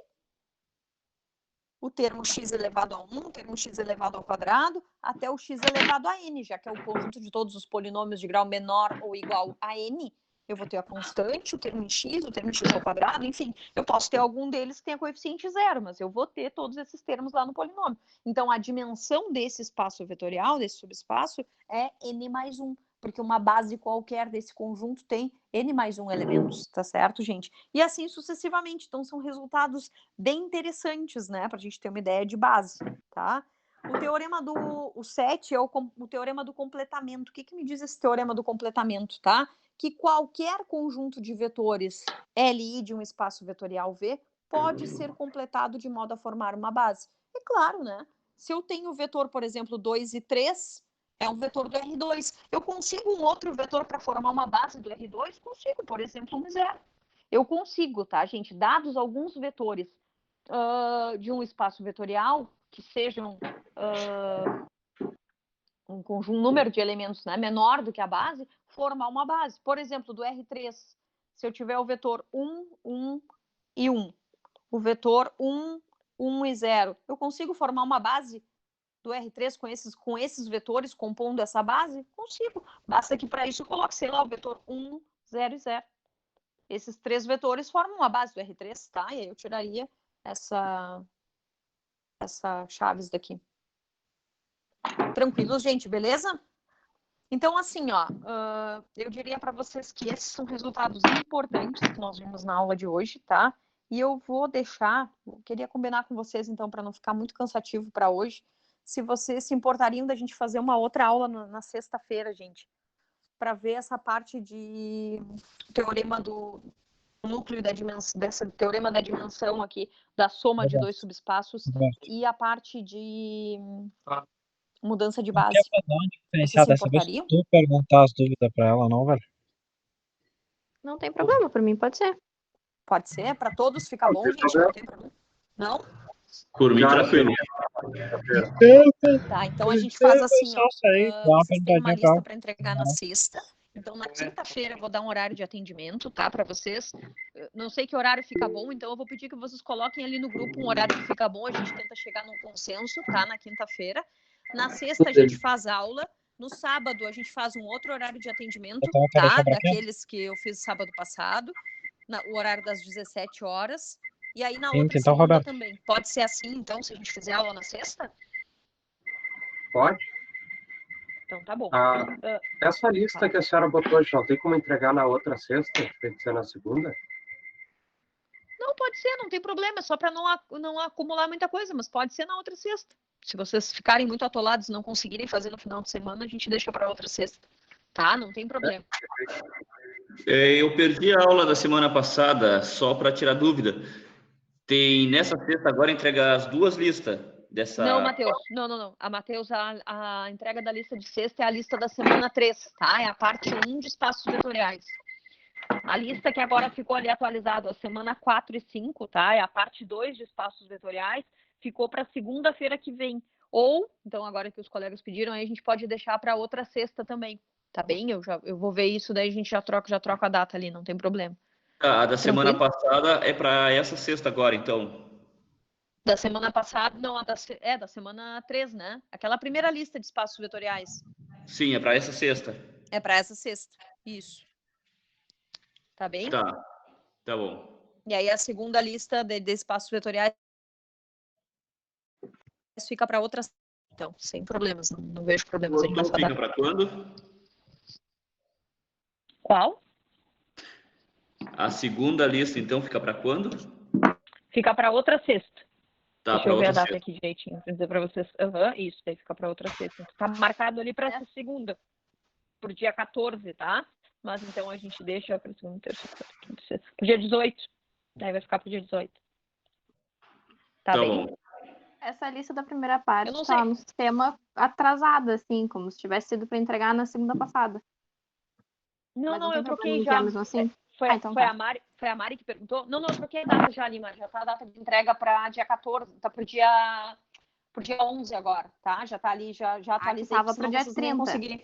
o termo x elevado a 1, o termo x elevado ao quadrado, até o x elevado a n, já que é o conjunto de todos os polinômios de grau menor ou igual a n. Eu vou ter a constante, o termo em x, o termo em x ao quadrado, enfim. Eu posso ter algum deles que tenha coeficiente zero, mas eu vou ter todos esses termos lá no polinômio. Então, a dimensão desse espaço vetorial, desse subespaço, é n mais 1. Porque uma base qualquer desse conjunto tem n mais 1 elementos, tá certo, gente? E assim sucessivamente. Então, são resultados bem interessantes, né? Para a gente ter uma ideia de base, tá? O teorema o 7 é o teorema do completamento. O que me diz esse teorema do completamento, tá? Que qualquer conjunto de vetores LI de um espaço vetorial V pode ser completado de modo a formar uma base. É claro, né? Se eu tenho o vetor, por exemplo, 2 e 3, é um vetor do R2. Eu consigo um outro vetor para formar uma base do R2? Consigo, por exemplo, 1 e 0. Eu consigo, tá, gente? Dados alguns vetores de um espaço vetorial, que sejam um número de elementos, né, menor do que a base, formar uma base. Por exemplo, do R3, se eu tiver o vetor 1, 1 e 1, o vetor 1, 1 e 0, eu consigo formar uma base do R3 com esses vetores compondo essa base? Consigo. Basta que para isso eu coloque, sei lá, o vetor 1, 0 e 0. Esses três vetores formam a base do R3, tá? E aí eu tiraria essa chaves daqui. Tranquilo, gente, beleza? Então, assim, ó, eu diria para vocês que esses são resultados importantes que nós vimos na aula de hoje, tá? E eu vou queria combinar com vocês, então, para não ficar muito cansativo para hoje, se vocês se importariam da gente fazer uma outra aula na sexta-feira, gente, para ver essa parte de teorema do núcleo da dimensão, desse teorema da dimensão aqui, da soma de dois subespaços, e a parte de mudança de base. Não quer fazer uma diferenciada dessa vez? Tu perguntar as dúvidas para ela, não, velho? Não tem problema, para mim pode ser. Pode ser? Para todos fica bom, gente? Não tem problema. Não? Por mim, tranquilo. Tá, então a gente faz assim, ó. Vocês têm uma lista para entregar na sexta. Então, na quinta-feira eu vou dar um horário de atendimento, tá, para vocês. Eu não sei que horário fica bom, então eu vou pedir que vocês coloquem ali no grupo um horário que fica bom. A gente tenta chegar num consenso, tá, na quinta-feira. Na sexta a gente faz aula. No sábado a gente faz um outro horário de atendimento, Então eu quero tá? deixar pra quem? Daqueles que eu fiz sábado passado, o horário das 17 horas. E aí na Quinta, outra então, segunda Roberto. também. Pode ser assim, então, se a gente fizer aula na sexta? Pode? Então tá bom. Ah, essa lista que a senhora botou hoje, não tem como entregar na outra sexta? Tem que ser na segunda? Não, pode ser, não tem problema, é só para não acumular muita coisa, mas pode ser na outra sexta. Se vocês ficarem muito atolados e não conseguirem fazer no final de semana, a gente deixa para outra sexta. Tá? Não tem problema. Eu perdi a aula da semana passada, só para tirar dúvida. Tem nessa sexta agora entrega as duas listas dessa. Não, Matheus. Não. A Matheus, a entrega da lista de sexta é a lista da semana 3, tá? É a parte 1 de espaços vetoriais. A lista que agora ficou ali atualizada, a semana 4 e 5, tá? É a parte 2 de espaços vetoriais, ficou para segunda-feira que vem. Ou, então agora que os colegas pediram, aí a gente pode deixar para outra sexta também, tá bem? Eu vou ver isso, daí a gente já troca a data ali, não tem problema. A da semana Tranquilo? passada é para essa sexta agora, então. Da semana passada, não, da semana 3, né? Aquela primeira lista de espaços vetoriais. Sim, é para essa sexta. É para essa sexta, isso. Tá bem? Tá bom. E aí a segunda lista de espaços vetoriais fica para outra. Então, sem problemas, não vejo problemas. O outro fica para quando? Qual? A segunda lista, então, fica para quando? Fica para outra sexta. Tá, Deixa eu ver a data sexta. aqui direitinho para dizer para vocês. Isso, daí fica para outra sexta. Tá marcado ali para essa segunda, por dia 14, tá? Mas então a gente deixa para segunda, terça, quarta, quinta, sexta. Pro dia 18. Daí vai ficar pro dia 18. Tá bem? Bom. Essa lista da primeira parte Eu não tá sei. no sistema atrasada, assim, como se tivesse sido para entregar na segunda passada. Não, Mas eu tem troquei problema já. mesmo assim? Então Foi tá. a Mari que perguntou? Não, eu troquei a data já, Lima. Já tá a data de entrega para dia 14, tá pro dia 11 agora, tá? Já tá ali, já atualizei. Tava pro senão dia vocês 30. não conseguiriam.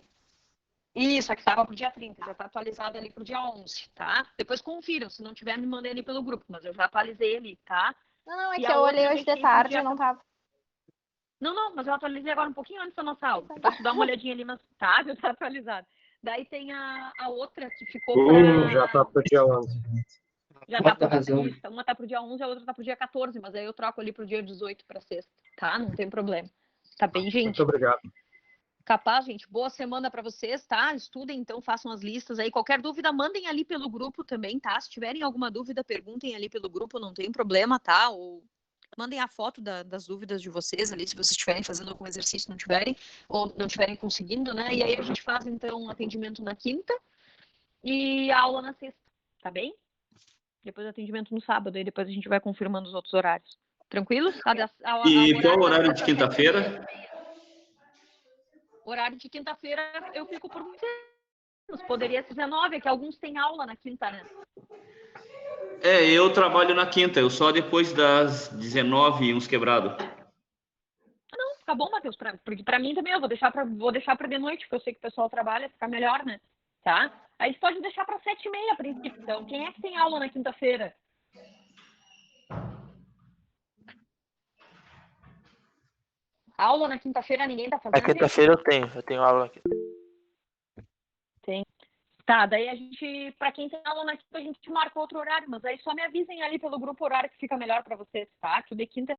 Isso, aqui estava pro dia 30, já tá atualizado ali pro dia 11, tá? Depois confiram, se não tiver, me mandem ali pelo grupo, mas eu já atualizei ali, tá? Não, é E que a eu olhei outra hoje de deixei pro tarde dia e não tava. Não, mas eu atualizei agora um pouquinho antes da nossa aula. Depois tu dá uma olhadinha ali, mas tá, já tá atualizado. Daí tem a outra que ficou para... Já tá pro dia 11. Já tá pro razão. isso, uma tá pro dia 11, a outra tá pro dia 14, mas aí eu troco ali pro dia 18 para sexta, tá? Não tem problema. Tá bem, gente? Muito obrigado. Capaz, gente. Boa semana para vocês, tá? Estudem, então, façam as listas aí. Qualquer dúvida, mandem ali pelo grupo também, tá? Se tiverem alguma dúvida, perguntem ali pelo grupo, não tem problema, tá? Ou mandem a foto das dúvidas de vocês ali, se vocês estiverem fazendo algum exercício, não tiverem, ou não estiverem conseguindo, né? E aí a gente faz, então, um atendimento na quinta e a aula na sexta, tá bem? Depois atendimento no sábado, e depois a gente vai confirmando os outros horários. Tranquilo? E qual o horário de quinta-feira? Horário de quinta-feira eu fico por vocês. Poderia ser 19, é que alguns têm aula na quinta, né? Eu trabalho na quinta, eu só depois das 19 e uns quebrados. Não, fica bom, Matheus, porque pra mim também eu vou deixar pra de noite, porque eu sei que o pessoal trabalha, fica melhor, né? Tá? Aí você pode deixar pra 7h30 a princípio, então. Quem é que tem aula na quinta-feira? Aula na quinta-feira ninguém tá fazendo? Na quinta-feira eu tenho aula aqui. Tem. Tá, daí a gente, pra quem tem aula na quinta, a gente marca outro horário, mas aí só me avisem ali pelo grupo o horário que fica melhor pra vocês, tá? Que o de quinta